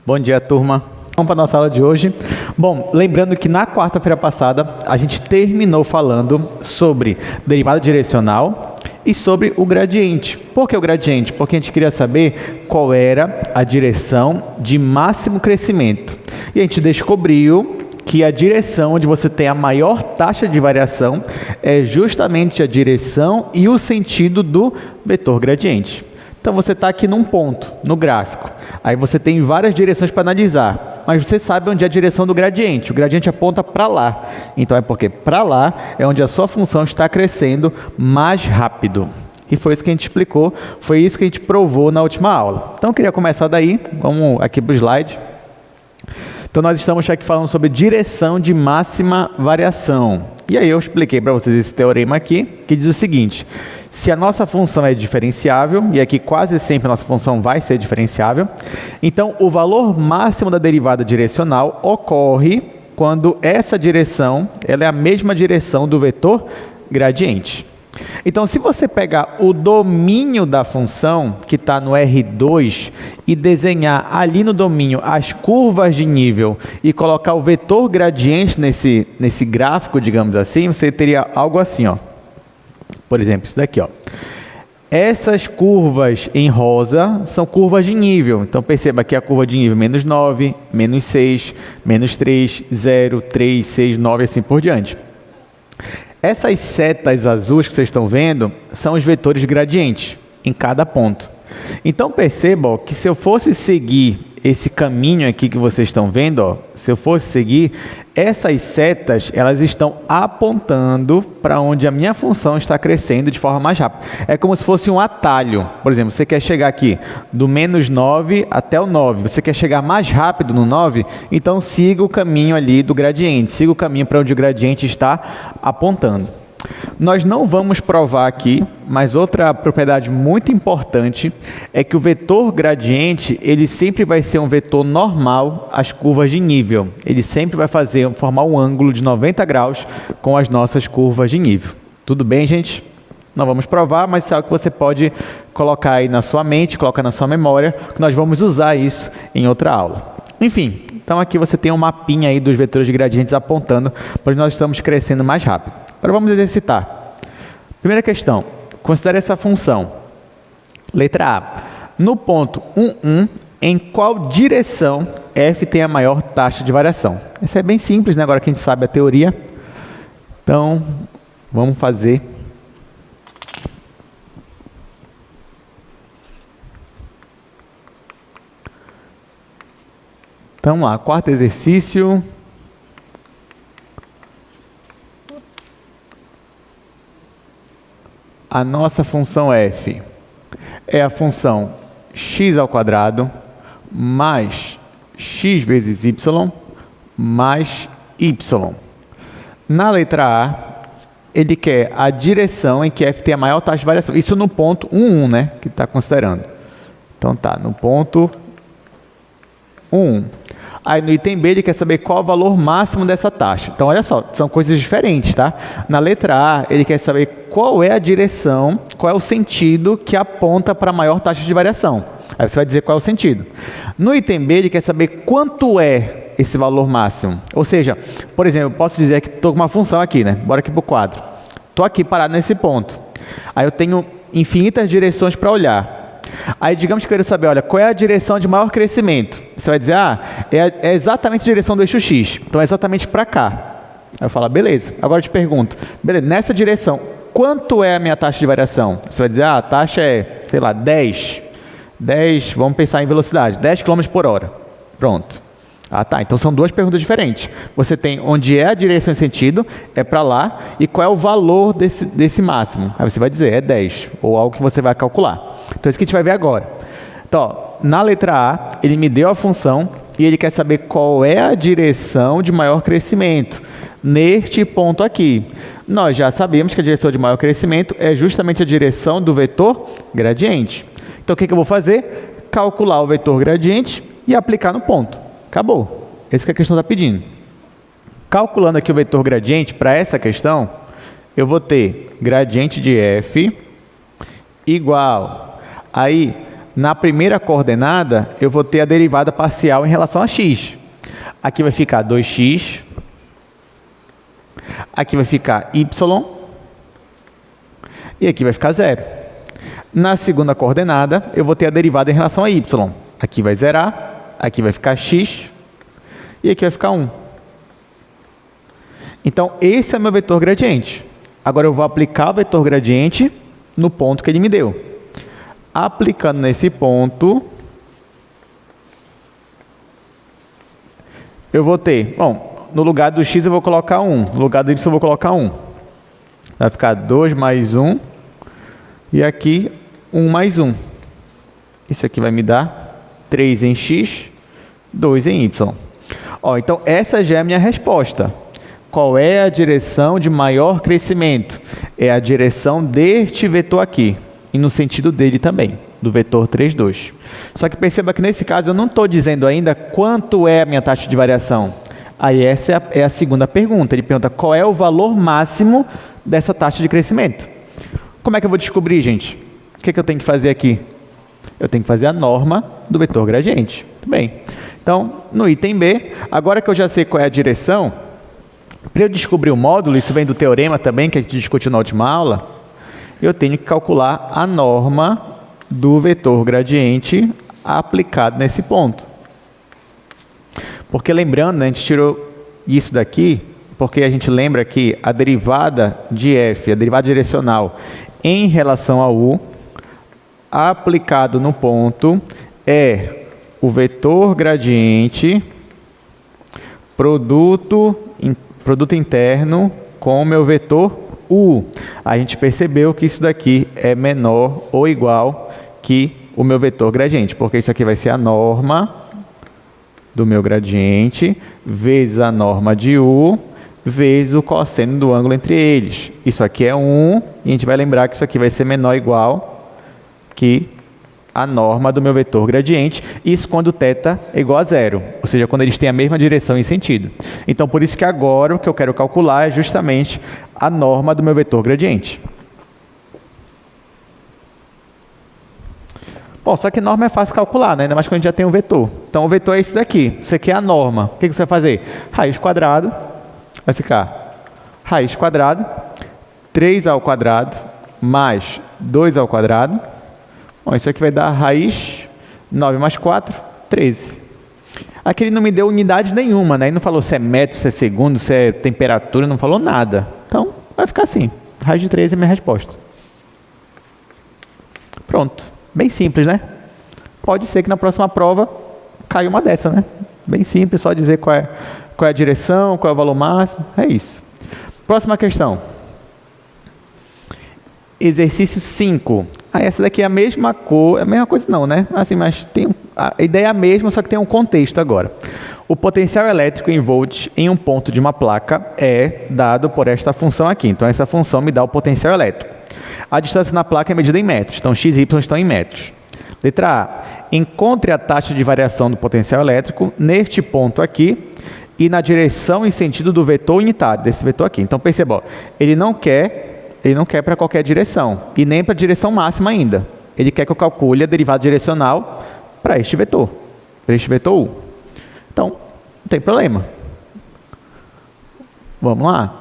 Bom dia, turma. Vamos para a nossa aula de hoje. Bom, lembrando que na quarta-feira passada a gente terminou falando sobre derivada direcional e sobre o gradiente. Por que o gradiente? Porque a gente queria saber qual era a direção de máximo crescimento. E a gente descobriu que a direção onde você tem a maior taxa de variação é justamente a direção e o sentido do vetor gradiente. Então, você está aqui num ponto, no gráfico. Aí você tem várias direções para analisar, mas você sabe onde é a direção do gradiente. O gradiente aponta para lá. Então, é porque para lá é onde a sua função está crescendo mais rápido. E foi isso que a gente explicou, foi isso que a gente provou na última aula. Então, eu queria começar daí. Vamos aqui para o slide. Então, nós estamos aqui falando sobre direção de máxima variação. E aí eu expliquei para vocês esse teorema aqui, que diz o seguinte: se a nossa função é diferenciável, e aqui quase sempre a nossa função vai ser diferenciável, então o valor máximo da derivada direcional ocorre quando essa direção ela é a mesma direção do vetor gradiente. Então, se você pegar o domínio da função, que está no R2, e desenhar ali no domínio as curvas de nível e colocar o vetor gradiente nesse gráfico, digamos assim, você teria algo assim, ó. Por exemplo, isso daqui, ó. Essas curvas em rosa são curvas de nível. Então, perceba que a curva de nível menos 9, menos 6, menos 3, 0, 3, 6, 9 e assim por diante. Essas setas azuis que vocês estão vendo são os vetores gradientes em cada ponto. Então, perceba ó, que se eu fosse seguir esse caminho aqui que vocês estão vendo, ó, se eu fosse seguir, essas setas elas estão apontando para onde a minha função está crescendo de forma mais rápida. É como se fosse um atalho. Por exemplo, você quer chegar aqui do menos 9 até o 9. Você quer chegar mais rápido no 9? Então, siga o caminho ali do gradiente. Siga o caminho para onde o gradiente está apontando. Nós não vamos provar aqui, mas outra propriedade muito importante é que o vetor gradiente, ele sempre vai ser um vetor normal às curvas de nível. Ele sempre vai formar um ângulo de 90 graus com as nossas curvas de nível. Tudo bem, gente? Não vamos provar, mas é algo que você pode colocar aí na sua mente, colocar na sua memória, que nós vamos usar isso em outra aula. Enfim, então aqui você tem um mapinha aí dos vetores de gradientes apontando para onde nós estamos crescendo mais rápido. Agora vamos exercitar. Primeira questão, considere essa função. Letra A. No ponto 1, em qual direção f tem a maior taxa de variação? Essa é bem simples, né? Agora que a gente sabe a teoria. Então, vamos fazer. Então, lá, quarto exercício. A nossa função f é a função x² mais x vezes y mais y. Na letra A, ele quer a direção em que f tem a maior taxa de variação. Isso no ponto 1, né, que está considerando. Então tá, no ponto 1. Aí no item B ele quer saber qual o valor máximo dessa taxa. Então olha só, são coisas diferentes, tá? Na letra A ele quer saber qual é a direção, qual é o sentido que aponta para a maior taxa de variação. Aí você vai dizer qual é o sentido. No item B ele quer saber quanto é esse valor máximo. Ou seja, por exemplo, eu posso dizer que estou com uma função aqui, né? Bora aqui para o quadro. Estou aqui parado nesse ponto. Aí eu tenho infinitas direções para olhar. Aí, digamos que eu quero saber, olha, qual é a direção de maior crescimento? Você vai dizer, é exatamente a direção do eixo X. Então, é exatamente para cá. Aí eu falo, beleza. Agora eu te pergunto, beleza, nessa direção, quanto é a minha taxa de variação? Você vai dizer, a taxa é, sei lá, 10. 10, vamos pensar em velocidade, 10 km por hora. Pronto. Tá. Então, são duas perguntas diferentes. Você tem onde é a direção e sentido, é para lá, e qual é o valor desse máximo? Aí você vai dizer, é 10, ou algo que você vai calcular. Então, é isso que a gente vai ver agora. Então, ó, na letra A, ele me deu a função e ele quer saber qual é a direção de maior crescimento neste ponto aqui. Nós já sabemos que a direção de maior crescimento é justamente a direção do vetor gradiente. Então, o que eu vou fazer? Calcular o vetor gradiente e aplicar no ponto. Acabou. Essa que a questão está pedindo. calculando aqui o vetor gradiente para essa questão, eu vou ter gradiente de f igual. Aí, na primeira coordenada, eu vou ter a derivada parcial em relação a x. Aqui vai ficar 2x. Aqui vai ficar y. E aqui vai ficar 0. Na segunda coordenada, eu vou ter a derivada em relação a y. Aqui vai zerar. Aqui vai ficar x. E aqui vai ficar 1. Então, esse é meu vetor gradiente. Agora, eu vou aplicar o vetor gradiente no ponto que ele me deu. Aplicando nesse ponto, eu vou ter, bom, no lugar do x eu vou colocar 1, no lugar do y eu vou colocar 1. Vai ficar 2 mais 1, e aqui 1 mais 1. Isso aqui vai me dar 3 em x, 2 em y. Ó, então, essa já é a minha resposta. Qual é a direção de maior crescimento? É a direção deste vetor aqui. E no sentido dele também, do vetor 3, 2. Só que perceba que nesse caso eu não estou dizendo ainda quanto é a minha taxa de variação. Aí essa é a segunda pergunta. Ele pergunta qual é o valor máximo dessa taxa de crescimento. Como é que eu vou descobrir, gente? O que é que eu tenho que fazer aqui? Eu tenho que fazer a norma do vetor gradiente. Muito bem. Então, no item B, agora que eu já sei qual é a direção, para eu descobrir o módulo, isso vem do teorema também, que a gente discutiu na última aula, eu tenho que calcular a norma do vetor gradiente aplicado nesse ponto. Porque lembrando, né, a gente tirou isso daqui, porque a gente lembra que a derivada de f, a derivada direcional em relação a u, aplicado no ponto, é o vetor gradiente produto interno com o meu vetor u. A gente percebeu que isso daqui é menor ou igual que o meu vetor gradiente, porque isso aqui vai ser a norma do meu gradiente vezes a norma de u vezes o cosseno do ângulo entre eles. Isso aqui é 1, e a gente vai lembrar que isso aqui vai ser menor ou igual que a norma do meu vetor gradiente, isso quando θ é igual a 0, ou seja, quando eles têm a mesma direção e sentido. Então, por isso que agora o que eu quero calcular é justamente a norma do meu vetor gradiente. Bom, só que norma é fácil calcular, né? Ainda mais quando a gente já tem um vetor. Então, o vetor é esse daqui. Isso aqui é a norma. O que você vai fazer? Raiz quadrada vai ficar raiz quadrada, 3 ao quadrado mais 2 ao quadrado. Bom, isso aqui vai dar raiz 9 mais 4, 13. Aqui ele não me deu unidade nenhuma, né? Ele não falou se é metro, se é segundo, se é temperatura, não falou nada. Então, vai ficar assim. Raiz de 13 é a minha resposta. Pronto. Bem simples, né? Pode ser que na próxima prova caia uma dessa, né? Bem simples, só dizer qual é a direção, qual é o valor máximo. É isso. Próxima questão. Exercício 5. Essa daqui é a mesma cor, é a mesma coisa não, né? Assim, mas a ideia é a mesma, só que tem um contexto agora. O potencial elétrico em volts em um ponto de uma placa é dado por esta função aqui. Então, essa função me dá o potencial elétrico. A distância na placa é medida em metros, então x e y estão em metros. Letra A. Encontre a taxa de variação do potencial elétrico neste ponto aqui e na direção e sentido do vetor unitário, desse vetor aqui. Então, perceba, ó, ele não quer para qualquer direção, e nem para a direção máxima ainda. Ele quer que eu calcule a derivada direcional para este vetor U. Então, não tem problema. Vamos lá.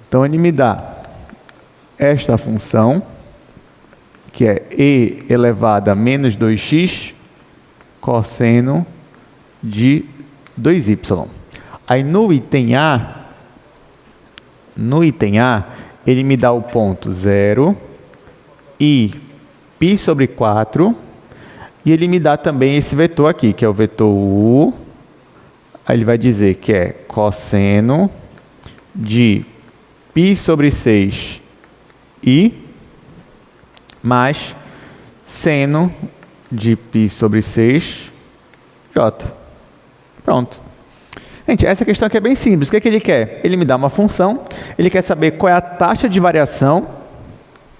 Então, ele me dá esta função, que é e elevado a menos 2x cosseno de 2y. Aí no item A, ele me dá o ponto 0 e π sobre 4, e ele me dá também esse vetor aqui, que é o vetor U. Aí ele vai dizer que é cosseno de π sobre 6 i mais seno de π sobre 6 j. Pronto. Gente, essa questão aqui é bem simples. O que é que ele quer? Ele me dá uma função, ele quer saber qual é a taxa de variação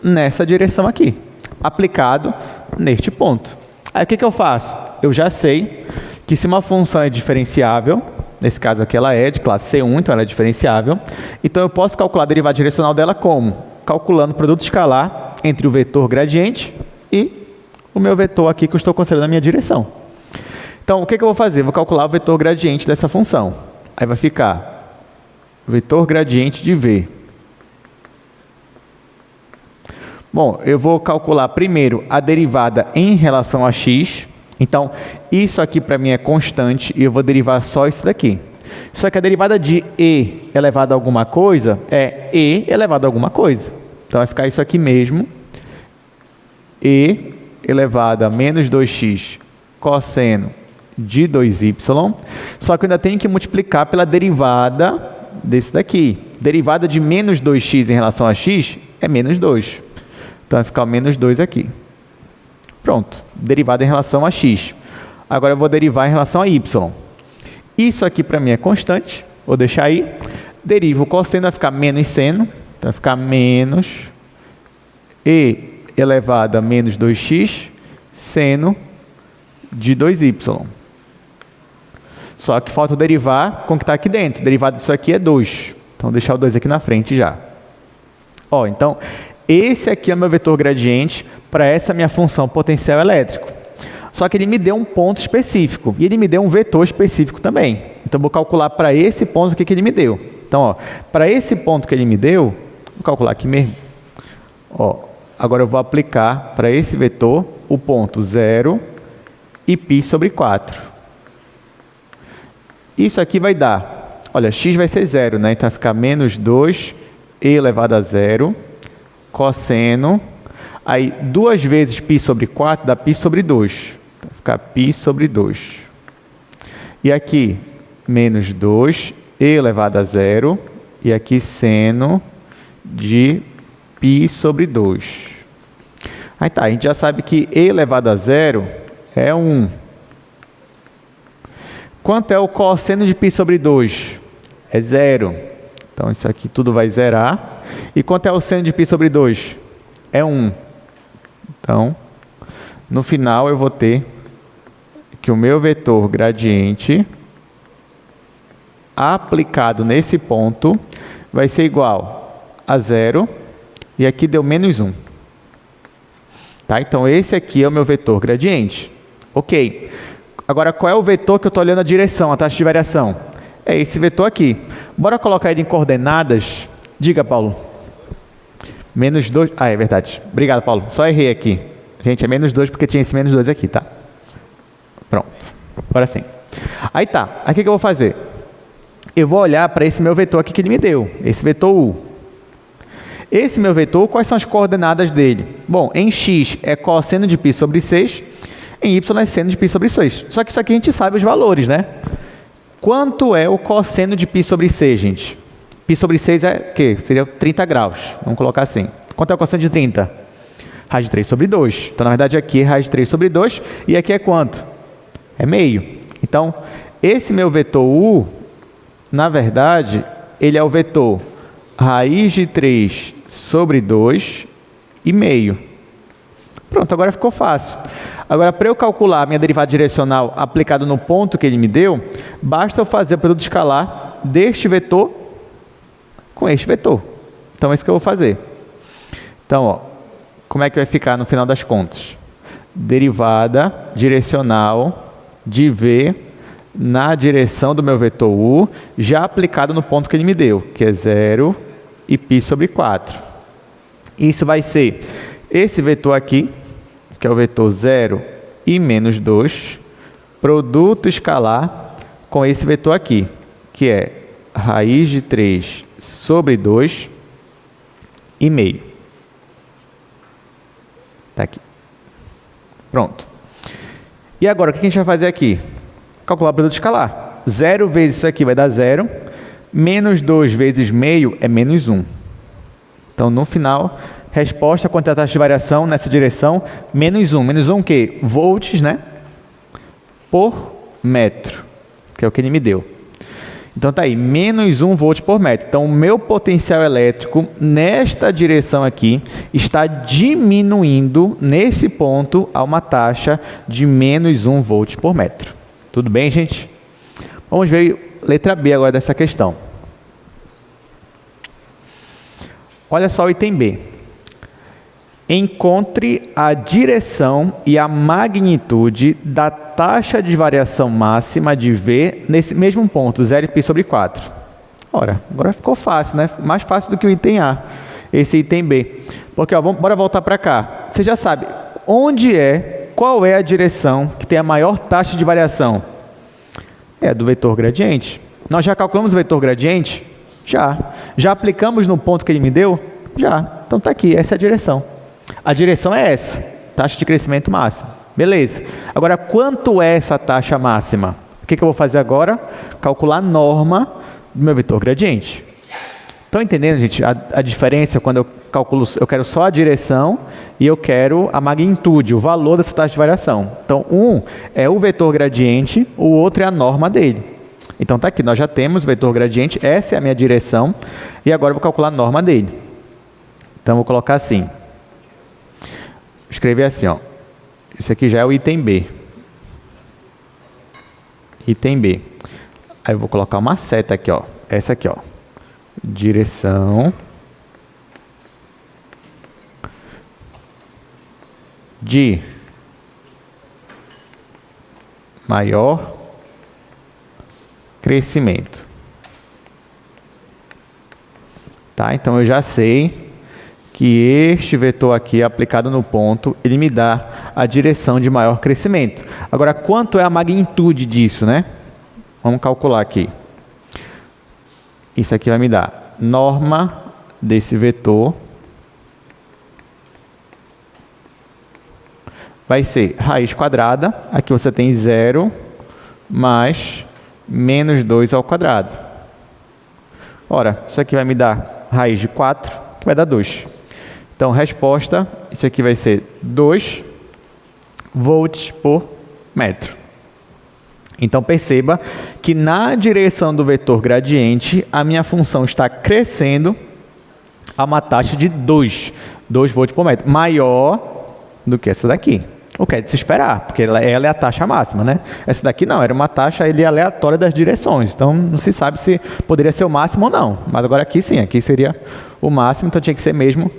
nessa direção aqui, aplicado neste ponto. Aí o que eu faço? Eu já sei que se uma função é diferenciável, nesse caso aqui ela é de classe C1, então ela é diferenciável, então eu posso calcular a derivada direcional dela como? Calculando o produto escalar entre o vetor gradiente e o meu vetor aqui que eu estou considerando a minha direção. Então, o que eu vou fazer? Vou calcular o vetor gradiente dessa função. Aí vai ficar vetor gradiente de V. Bom, eu vou calcular primeiro a derivada em relação a x. Então, isso aqui para mim é constante e eu vou derivar só isso daqui. Só que a derivada de e elevado a alguma coisa é e elevado a alguma coisa. Então, vai ficar isso aqui mesmo. E elevado a menos 2x cosseno de 2y. Só que eu ainda tenho que multiplicar pela derivada desse daqui. Derivada de menos 2x em relação a x é menos 2. Então, vai ficar o menos 2 aqui. Pronto. Derivada em relação a x. Agora, eu vou derivar em relação a y. Isso aqui, para mim, é constante. Vou deixar aí. Derivo o cosseno, vai ficar menos seno. Então, vai ficar menos e elevado a menos 2x seno de 2y. Só que falta derivar com o que está aqui dentro. Derivada disso aqui é 2. Então, vou deixar o 2 aqui na frente já. Ó, então, esse aqui é o meu vetor gradiente para essa minha função potencial elétrico. Só que ele me deu um ponto específico. E ele me deu um vetor específico também. Então, vou calcular para esse ponto aqui que ele me deu. Então, ó, para esse ponto que ele me deu, vou calcular aqui mesmo. Ó, agora eu vou aplicar para esse vetor o ponto 0 e π sobre 4. Isso aqui vai dar, olha, x vai ser 0, né? Então vai ficar menos 2 e elevado a 0, cosseno, aí 2 vezes π sobre 4 dá π sobre 2. Então vai ficar π sobre 2. E aqui, menos 2 e elevado a 0, e aqui seno de π sobre 2. Aí tá, a gente já sabe que e elevado a 0 é 1. Quanto é o cosseno de π sobre 2? É 0. Então, isso aqui tudo vai zerar. E quanto é o seno de π sobre 2? É 1. Então, no final eu vou ter que o meu vetor gradiente aplicado nesse ponto vai ser igual a 0. E aqui deu menos 1. Tá? Então, esse aqui é o meu vetor gradiente. Ok. Agora, qual é o vetor que eu estou olhando a direção, a taxa de variação? É esse vetor aqui. Bora colocar ele em coordenadas. Diga, Paulo. Menos 2. Ah, é verdade. Obrigado, Paulo. Só errei aqui. Gente, é menos 2 porque tinha esse menos 2 aqui, tá? Pronto. Agora sim. Aí tá. Aí o que eu vou fazer? Eu vou olhar para esse meu vetor aqui que ele me deu. Esse vetor U. Esse meu vetor, quais são as coordenadas dele? Bom, em x é cosseno de π sobre 6. Em y é seno de π sobre 6. Só que isso aqui a gente sabe os valores, né? Quanto é o cosseno de π sobre 6, gente? Π sobre 6 é o quê? Seria 30 graus. Vamos colocar assim. Quanto é o cosseno de 30? Raiz de 3 sobre 2. Então, na verdade, aqui é raiz de 3 sobre 2. E aqui é quanto? É meio. Então, esse meu vetor U, na verdade, ele é o vetor raiz de 3 sobre 2 e meio. Pronto, agora ficou fácil. Agora, para eu calcular a minha derivada direcional aplicada no ponto que ele me deu, basta eu fazer o produto escalar deste vetor com este vetor. Então, é isso que eu vou fazer. Então, ó, como é que vai ficar no final das contas? Derivada direcional de V na direção do meu vetor U, já aplicado no ponto que ele me deu, que é 0 e π sobre 4. Isso vai ser esse vetor aqui, que é o vetor 0 e menos 2, produto escalar com esse vetor aqui, que é raiz de 3 sobre 2 e meio. Está aqui. Pronto. E agora, o que a gente vai fazer aqui? Calcular o produto escalar. 0 vezes isso aqui vai dar 0, menos 2 vezes meio é menos 1. Então, no final, resposta quanto à taxa de variação nessa direção, menos 1. Menos 1 o quê? Volts, né? Por metro, que é o que ele me deu. Então, tá aí, menos 1 volt por metro. Então, o meu potencial elétrico nesta direção aqui está diminuindo nesse ponto a uma taxa de menos 1 volt por metro. Tudo bem, gente? Vamos ver letra B agora dessa questão. Olha só o item B. Encontre a direção e a magnitude da taxa de variação máxima de V nesse mesmo ponto, 0π/4. Ora, agora ficou fácil, né? Mais fácil do que o item A, esse item B. Porque, ó, bora voltar para cá. Você já sabe qual é a direção que tem a maior taxa de variação? É do vetor gradiente. Nós já calculamos o vetor gradiente? Já. Já aplicamos no ponto que ele me deu? Já. Então está aqui, essa é a direção. A direção é essa, taxa de crescimento máxima. Beleza. Agora, quanto é essa taxa máxima? O que eu vou fazer agora? Calcular a norma do meu vetor gradiente. Estão entendendo, gente, a diferença quando eu calculo, eu quero só a direção e eu quero a magnitude, o valor dessa taxa de variação. Então, um é o vetor gradiente, o outro é a norma dele. Então, está aqui, nós já temos o vetor gradiente, essa é a minha direção, e agora eu vou calcular a norma dele. Então, vou colocar assim. Escrever assim, ó. Esse aqui já é o item B. Item B. Aí eu vou colocar uma seta aqui, ó. Essa aqui, ó. Direção de maior crescimento. Tá? Então eu já sei que este vetor aqui aplicado no ponto, ele me dá a direção de maior crescimento. Agora, quanto é a magnitude disso, né? Vamos calcular aqui. Isso aqui vai me dar norma desse vetor. Vai ser raiz quadrada. Aqui você tem 0 mais menos 2 ao quadrado. Ora, isso aqui vai me dar raiz de 4, que vai dar 2. Então, resposta, isso aqui vai ser 2 volts por metro. Então, perceba que na direção do vetor gradiente, a minha função está crescendo a uma taxa de 2 volts por metro, maior do que essa daqui. O que é de se esperar, porque ela é a taxa máxima, né? Essa daqui não, era uma taxa aleatória das direções, então não se sabe se poderia ser o máximo ou não. Mas agora aqui sim, aqui seria o máximo, então tinha que ser mesmo,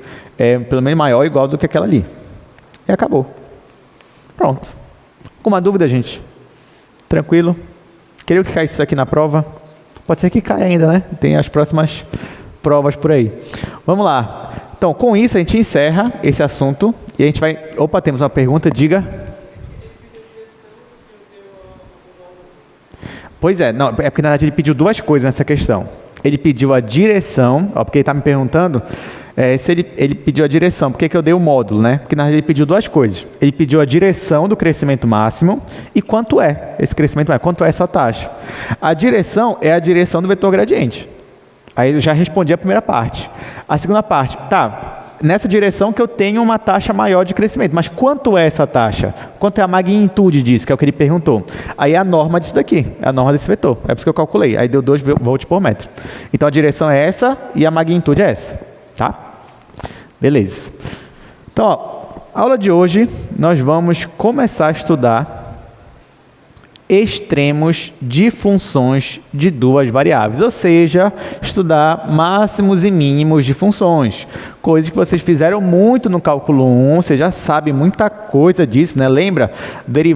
pelo menos maior ou igual do que aquela ali. E acabou. Pronto. Alguma dúvida, gente? Tranquilo? Queria que caísse isso aqui na prova? Pode ser que caia ainda, né? Tem as próximas provas por aí. Vamos lá. Então, com isso, a gente encerra esse assunto e a gente vai... Opa, temos uma pergunta, diga. Pois é, não, é porque na verdade ele pediu duas coisas nessa questão. Ele pediu a direção, ó, porque ele está me perguntando se ele pediu a direção, por que eu dei o módulo, né? Porque na verdade ele pediu duas coisas. Ele pediu a direção do crescimento máximo e quanto é esse crescimento máximo, quanto é essa taxa. A direção é a direção do vetor gradiente. Aí eu já respondi a primeira parte. A segunda parte, tá, nessa direção que eu tenho uma taxa maior de crescimento, mas quanto é essa taxa? Quanto é a magnitude disso, que é o que ele perguntou? Aí é a norma disso daqui, é a norma desse vetor, é por isso que eu calculei, aí deu 2 volts por metro. Então a direção é essa e a magnitude é essa, tá? Beleza. Então, ó, aula de hoje nós vamos começar a estudar extremos de funções de duas variáveis, ou seja, estudar máximos e mínimos de funções, coisas que vocês fizeram muito no cálculo 1, você já sabe muita coisa disso, né? Lembra?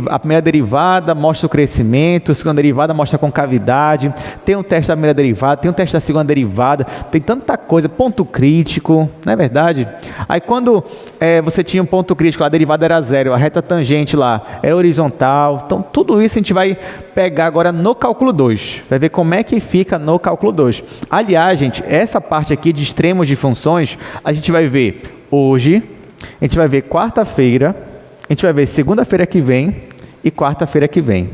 A primeira derivada mostra o crescimento, a segunda derivada mostra a concavidade, tem um teste da primeira derivada, tem um teste da segunda derivada, tem tanta coisa, ponto crítico, não é verdade? Aí quando você tinha um ponto crítico, a derivada era 0, a reta tangente lá era horizontal, então tudo isso a gente vai pegar agora no cálculo 2, vai ver como é que fica no cálculo 2. Aliás, gente, essa parte aqui de extremos de funções, a gente vai ver hoje, a gente vai ver quarta-feira, a gente vai ver segunda-feira que vem e quarta-feira que vem.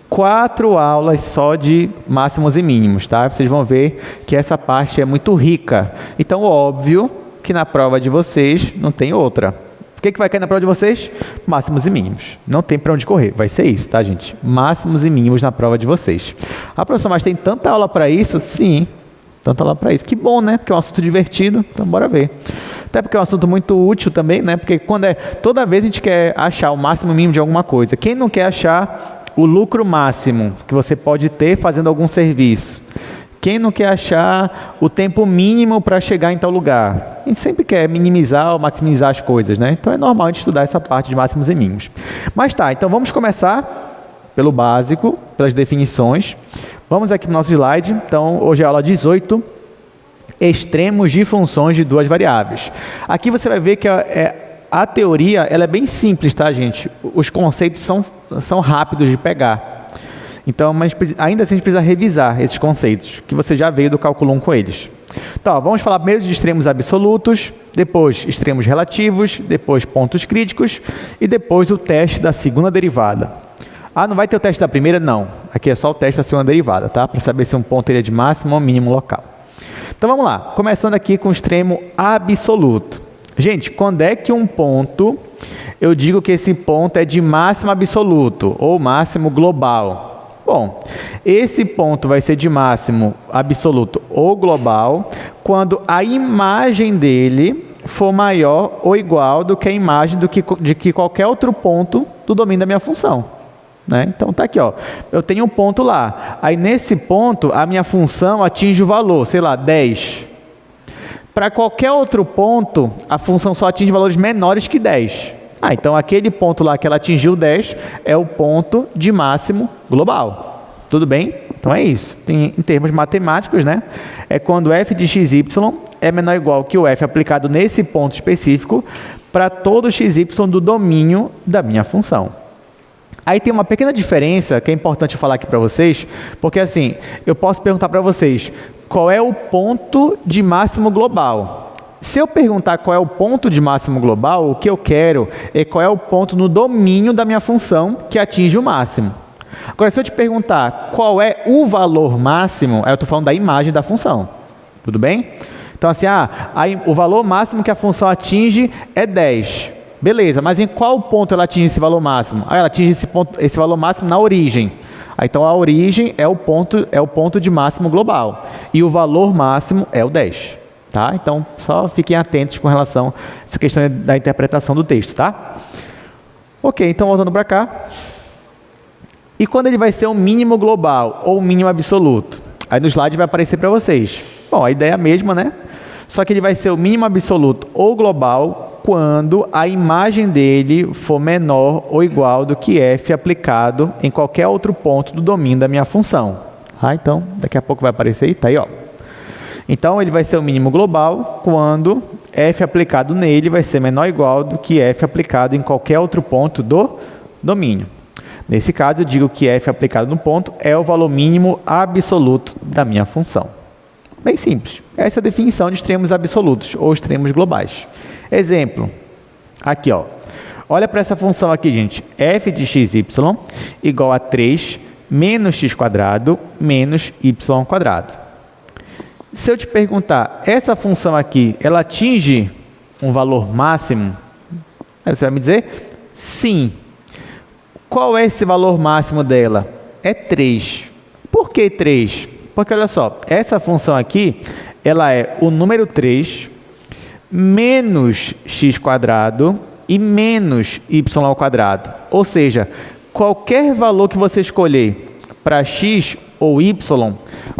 4 aulas só de máximos e mínimos, tá? Vocês vão ver que essa parte é muito rica. Então, óbvio que na prova de vocês não tem outra. O que vai cair na prova de vocês? Máximos e mínimos. Não tem para onde correr. Vai ser isso, tá, gente? Máximos e mínimos na prova de vocês. Ah, professor, mas tem tanta aula para isso? Sim, tanta aula para isso. Que bom, né? Porque é um assunto divertido. Então, bora ver. Até porque é um assunto muito útil também, né? Porque toda vez a gente quer achar o máximo e o mínimo de alguma coisa. Quem não quer achar o lucro máximo que você pode ter fazendo algum serviço. Quem não quer achar o tempo mínimo para chegar em tal lugar? A gente sempre quer minimizar ou maximizar as coisas, né? Então é normal a gente estudar essa parte de máximos e mínimos. Mas tá, então vamos começar pelo básico, pelas definições. Vamos aqui para o nosso slide. Então, hoje é a aula 18, extremos de funções de duas variáveis. Aqui você vai ver que a teoria ela é bem simples, tá, gente? Os conceitos são rápidos de pegar. Então, mas ainda assim a gente precisa revisar esses conceitos, que você já veio do cálculo 1 com eles. Então, vamos falar primeiro de extremos absolutos, depois extremos relativos, depois pontos críticos e depois o teste da segunda derivada. Ah, não vai ter o teste da primeira? Não. Aqui é só o teste da segunda derivada, tá? Para saber se um ponto ele é de máximo ou mínimo local. Então, vamos lá. Começando aqui com o extremo absoluto. Gente, quando é que um ponto, eu digo que esse ponto é de máximo absoluto ou máximo global? Bom, esse ponto vai ser de máximo absoluto ou global quando a imagem dele for maior ou igual do que a imagem de que qualquer outro ponto do domínio da minha função. Né? Então, tá aqui, ó. Eu tenho um ponto lá. Aí, nesse ponto, a minha função atinge o valor, sei lá, 10. Para qualquer outro ponto, a função só atinge valores menores que 10. Então aquele ponto lá que ela atingiu 10 é o ponto de máximo global. Tudo bem? Então é isso. Em termos matemáticos, né? É quando f de xy é menor ou igual que o f aplicado nesse ponto específico para todo xy do domínio da minha função. Aí tem uma pequena diferença que é importante eu falar aqui para vocês, porque assim, eu posso perguntar para vocês, qual é o ponto de máximo global? Se eu perguntar qual é o ponto de máximo global, o que eu quero é qual é o ponto no domínio da minha função que atinge o máximo. Agora, se eu te perguntar qual é o valor máximo, aí eu estou falando da imagem da função. Tudo bem? Então, assim, o valor máximo que a função atinge é 10. Beleza, mas em qual ponto ela atinge esse valor máximo? Ela atinge esse valor máximo na origem. Então, a origem é o ponto de máximo global. E o valor máximo é o 10. Tá? Então, só fiquem atentos com relação a essa questão da interpretação do texto, tá? Ok, então voltando para cá. E quando ele vai ser o mínimo global ou o mínimo absoluto? Aí no slide vai aparecer para vocês. Bom, a ideia é a mesma, né? Só que ele vai ser o mínimo absoluto ou global quando a imagem dele for menor ou igual do que f aplicado em qualquer outro ponto do domínio da minha função. Então, daqui a pouco vai aparecer aí, tá aí, ó. Então, ele vai ser o mínimo global quando f aplicado nele vai ser menor ou igual do que f aplicado em qualquer outro ponto do domínio. Nesse caso, eu digo que f aplicado no ponto é o valor mínimo absoluto da minha função. Bem simples. Essa é a definição de extremos absolutos ou extremos globais. Exemplo. Aqui, ó. Olha para essa função aqui, gente. F de xy igual a 3 menos x² menos y². Se eu te perguntar, essa função aqui, ela atinge um valor máximo? Aí você vai me dizer, sim. Qual é esse valor máximo dela? É 3. Por que 3? Porque, olha só, essa função aqui, ela é o número 3 menos x² e menos y². Ou seja, qualquer valor que você escolher para x ou y,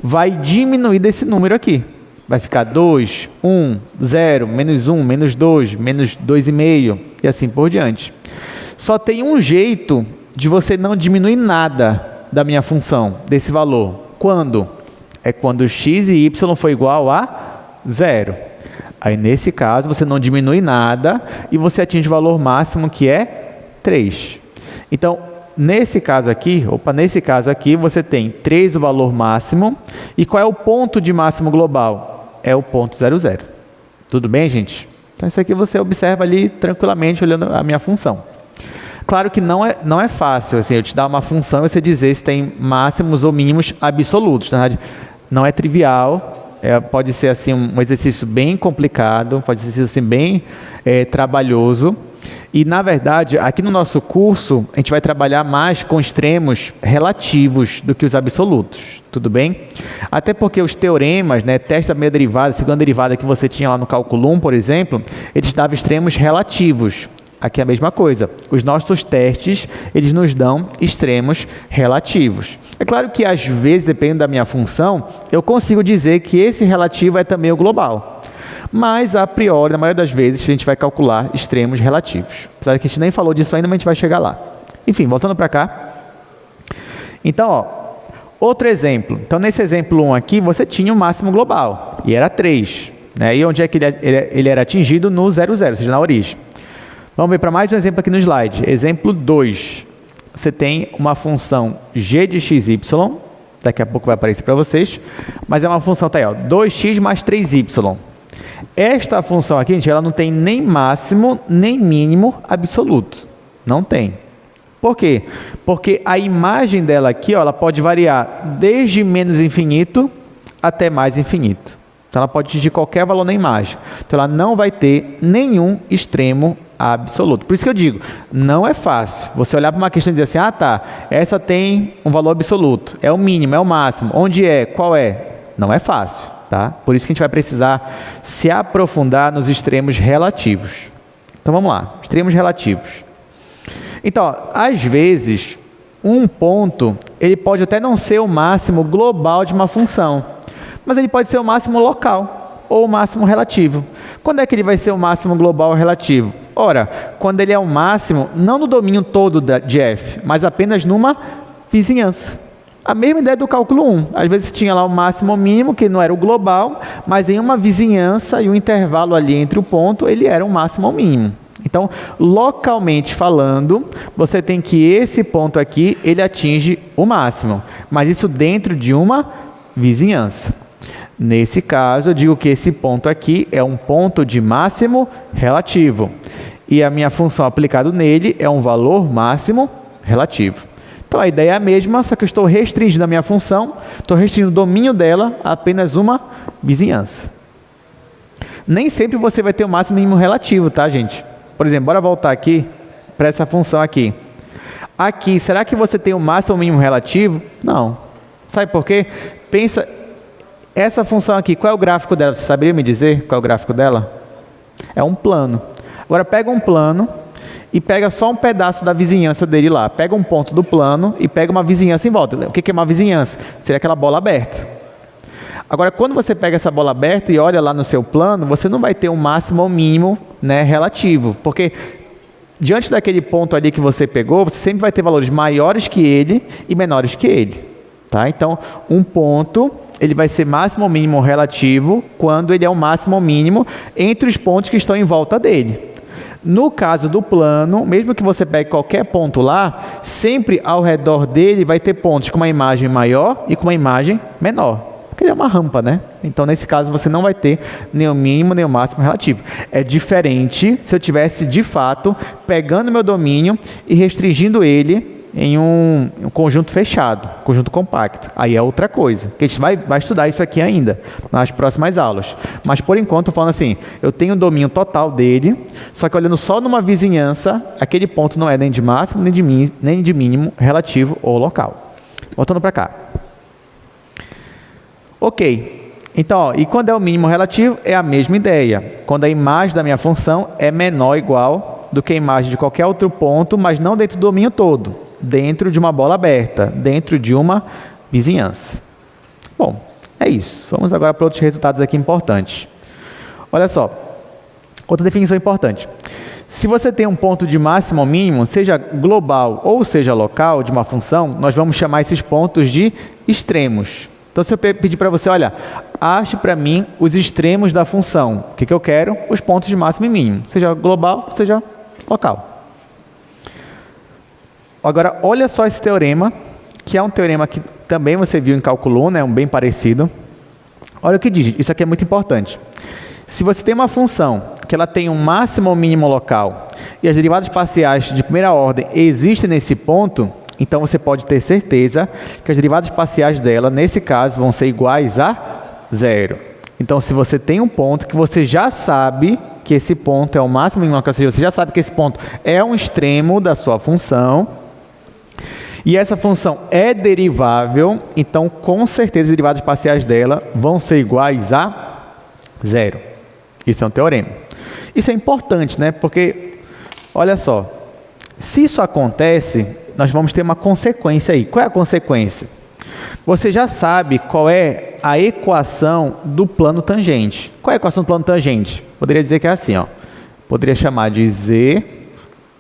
vai diminuir desse número aqui. Vai ficar 2, 1, 0, menos 1, menos 2, menos 2,5 e assim por diante. Só tem um jeito de você não diminuir nada da minha função, desse valor. Quando? É quando x e y for igual a 0. Aí, nesse caso, você não diminui nada e você atinge o valor máximo, que é 3. Então, nesse caso aqui, você tem 3 o valor máximo. E qual é o ponto de máximo global? É o ponto 0, 0. Tudo bem, gente? Então, isso aqui você observa ali tranquilamente, olhando a minha função. Claro que não é fácil, assim, eu te dar uma função e você dizer se tem máximos ou mínimos absolutos. Na verdade, não é trivial. Pode ser assim, um exercício bem complicado, pode ser assim, bem trabalhoso. E, na verdade, aqui no nosso curso, a gente vai trabalhar mais com extremos relativos do que os absolutos, tudo bem? Até porque os teoremas, né, teste da primeira derivada, segunda derivada que você tinha lá no cálculo 1, por exemplo, eles davam extremos relativos. Aqui é a mesma coisa. Os nossos testes, eles nos dão extremos relativos. É claro que, às vezes, dependendo da minha função, eu consigo dizer que esse relativo é também o global. Mas, a priori, na maioria das vezes, a gente vai calcular extremos relativos. Apesar que a gente nem falou disso ainda, mas a gente vai chegar lá. Enfim, voltando para cá. Então, ó, outro exemplo. Então, nesse exemplo 1 aqui, você tinha o máximo global, e era 3. Né? E onde é que ele era atingido? No 0, 0, ou seja, na origem. Vamos ver para mais um exemplo aqui no slide. Exemplo 2. Você tem uma função g de xy, daqui a pouco vai aparecer para vocês, mas é uma função, tá aí, ó, 2x mais 3y. Esta função aqui, gente, ela não tem nem máximo, nem mínimo absoluto. Não tem. Por quê? Porque a imagem dela aqui, ó, ela pode variar desde menos infinito até mais infinito. Então, ela pode atingir qualquer valor na imagem. Então, ela não vai ter nenhum extremo absoluto. Por isso que eu digo, não é fácil você olhar para uma questão e dizer assim, ah, tá, essa tem um valor absoluto, é o mínimo, é o máximo, onde é, qual é? Não é fácil, tá? Por isso que a gente vai precisar se aprofundar nos extremos relativos. Então, vamos lá, extremos relativos. Então, ó, às vezes, um ponto, ele pode até não ser o máximo global de uma função, mas ele pode ser o máximo local ou o máximo relativo. Quando é que ele vai ser o máximo global ou relativo? Ora, quando ele é o máximo, não no domínio todo de f, mas apenas numa vizinhança. A mesma ideia do cálculo 1. Às vezes tinha lá o máximo ou mínimo, que não era o global, mas em uma vizinhança e um intervalo ali entre o ponto, ele era o máximo ou mínimo. Então, localmente falando, você tem que esse ponto aqui, ele atinge o máximo, mas isso dentro de uma vizinhança. Nesse caso, eu digo que esse ponto aqui é um ponto de máximo relativo. E a minha função aplicada nele é um valor máximo relativo. Então, a ideia é a mesma, só que eu estou restringindo a minha função, estou restringindo o domínio dela a apenas uma vizinhança. Nem sempre você vai ter o máximo e mínimo relativo, tá, gente? Por exemplo, bora voltar aqui para essa função aqui. Aqui, será que você tem o máximo ou mínimo relativo? Não. Sabe por quê? Pensa, essa função aqui, qual é o gráfico dela? Você saberia me dizer qual é o gráfico dela? É um plano. Agora, pega um plano e pega só um pedaço da vizinhança dele lá. Pega um ponto do plano e pega uma vizinhança em volta. O que é uma vizinhança? Seria aquela bola aberta. Agora, quando você pega essa bola aberta e olha lá no seu plano, você não vai ter um máximo ou mínimo, né, relativo. Porque diante daquele ponto ali que você pegou, você sempre vai ter valores maiores que ele e menores que ele. Tá? Então, um ponto, ele vai ser máximo ou mínimo relativo quando ele é o máximo ou mínimo entre os pontos que estão em volta dele. No caso do plano, mesmo que você pegue qualquer ponto lá, sempre ao redor dele vai ter pontos com uma imagem maior e com uma imagem menor. Porque ele é uma rampa, né? Então, nesse caso, você não vai ter nem o mínimo nem o máximo relativo. É diferente se eu tivesse, de fato, pegando meu domínio e restringindo ele em um conjunto fechado, conjunto compacto. Aí é outra coisa, que a gente vai estudar isso aqui ainda, nas próximas aulas. Mas, por enquanto, falando assim, eu tenho o domínio total dele, só que olhando só numa vizinhança, aquele ponto não é nem de máximo, nem de mínimo relativo ou local. Voltando para cá. Ok, então, ó, e quando é o mínimo relativo, é a mesma ideia. Quando a imagem da minha função é menor ou igual do que a imagem de qualquer outro ponto, mas não dentro do domínio todo, dentro de uma bola aberta, dentro de uma vizinhança. Bom, é isso. Vamos agora para outros resultados aqui importantes. Olha só, outra definição importante. Se você tem um ponto de máximo ou mínimo, seja global ou seja local de uma função, nós vamos chamar esses pontos de extremos. Então, se eu pedir para você, olha, ache para mim os extremos da função. O que eu quero? Os pontos de máximo e mínimo, seja global, seja local. Agora, olha só esse teorema, que é um teorema que também você viu em cálculo 1, né, um bem parecido. Olha o que diz, isso aqui é muito importante. Se você tem uma função que ela tem um máximo ou mínimo local e as derivadas parciais de primeira ordem existem nesse ponto, então você pode ter certeza que as derivadas parciais dela, nesse caso, vão ser iguais a zero. Então, se você tem um ponto que você já sabe que esse ponto é o máximo em uma classe, você já sabe que esse ponto é um extremo da sua função, e essa função é derivável, então, com certeza, as derivadas parciais dela vão ser iguais a zero. Isso é um teorema. Isso é importante, né? Porque, olha só, se isso acontece, nós vamos ter uma consequência aí. Qual é a consequência? Você já sabe qual é a equação do plano tangente. Qual é a equação do plano tangente? Poderia dizer que é assim, ó. Poderia chamar de Z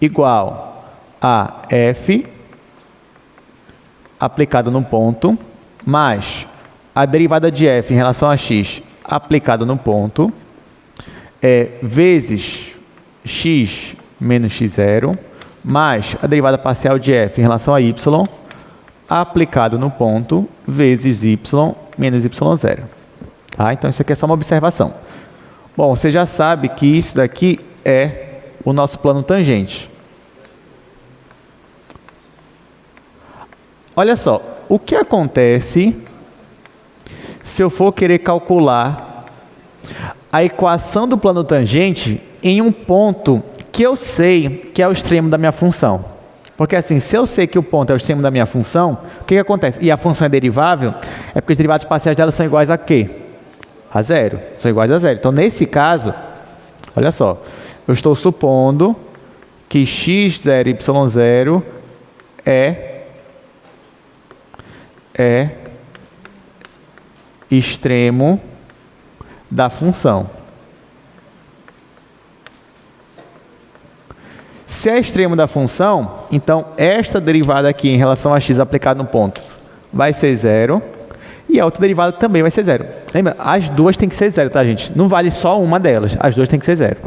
igual a F aplicado no ponto, mais a derivada de F em relação a X aplicado no ponto, vezes X menos X0, mais a derivada parcial de F em relação a Y aplicado no ponto, vezes Y menos Y0. Tá? Então, isso aqui é só uma observação. Bom, você já sabe que isso daqui é o nosso plano tangente. Olha só, o que acontece se eu for querer calcular a equação do plano tangente em um ponto que eu sei que é o extremo da minha função? Porque assim, se eu sei que o ponto é o extremo da minha função, o que acontece? E a função é derivável, é porque os derivados parciais dela são iguais a quê? A zero. São iguais a zero. Então, nesse caso, olha só, eu estou supondo que x0, y0 é extremo da função. Se é extremo da função, então esta derivada aqui em relação a x aplicado no ponto vai ser zero e a outra derivada também vai ser zero. Lembra? As duas têm que ser zero, tá, gente? Não vale só uma delas, as duas têm que ser zero.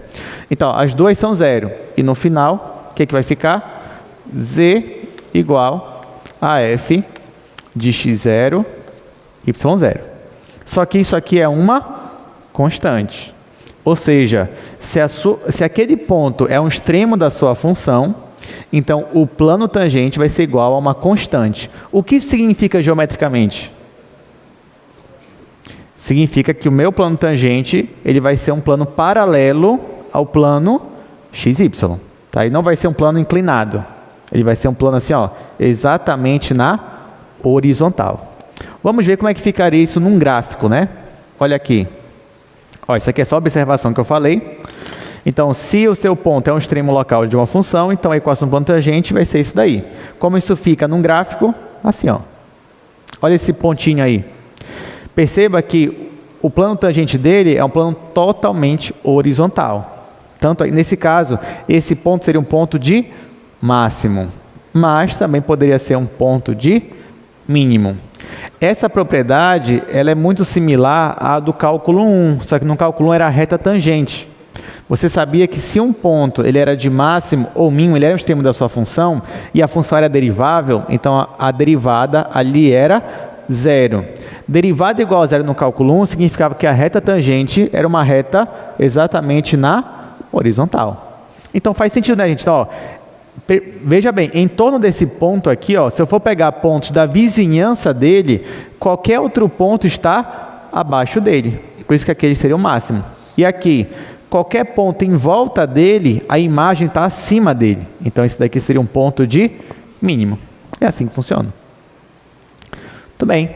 Então, as duas são zero e no final, o que vai ficar? Z igual a f de x0, y0. Só que isso aqui é uma constante. Ou seja, se aquele ponto é um extremo da sua função, então o plano tangente vai ser igual a uma constante. O que isso significa geometricamente? Significa que o meu plano tangente ele vai ser um plano paralelo ao plano XY. Tá? E não vai ser um plano inclinado. Ele vai ser um plano assim, ó, exatamente na horizontal. Vamos ver como é que ficaria isso num gráfico, né? Olha aqui. Ó, isso aqui é só a observação que eu falei. Então, se o seu ponto é um extremo local de uma função, então a equação do plano tangente vai ser isso daí. Como isso fica num gráfico? Assim, ó. Olha esse pontinho aí. Perceba que o plano tangente dele é um plano totalmente horizontal. Tanto nesse caso, esse ponto seria um ponto de máximo, mas também poderia ser um ponto de mínimo. Essa propriedade ela é muito similar à do cálculo 1, só que no cálculo 1 era a reta tangente. Você sabia que se um ponto ele era de máximo ou mínimo, ele era o extremo da sua função, e a função era derivável, então a derivada ali era zero. Derivada igual a zero no cálculo 1 significava que a reta tangente era uma reta exatamente na horizontal. Então faz sentido, né, gente? Então, ó, veja bem, em torno desse ponto aqui, ó, se eu for pegar pontos da vizinhança dele, qualquer outro ponto está abaixo dele. Por isso que aquele seria o máximo. E aqui, qualquer ponto em volta dele, a imagem está acima dele. Então, esse daqui seria um ponto de mínimo. É assim que funciona. Muito bem.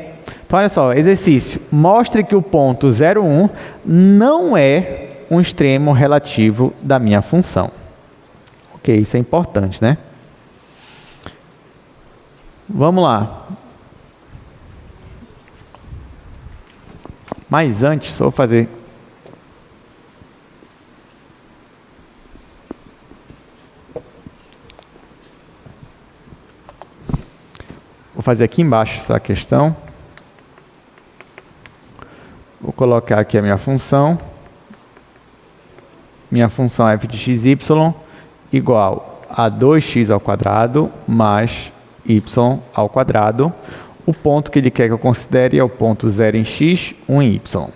Então, olha só, exercício. Mostre que o ponto 0,1 não é um extremo relativo da minha função. Ok, isso é importante, né? Vamos lá. Mas antes, só vou fazer... Vou fazer aqui embaixo essa questão. Vou colocar aqui a minha função. Minha função f de xy igual a 2x ao quadrado mais y ao quadrado. O ponto que ele quer que eu considere é o ponto 0 em x, 1 em y.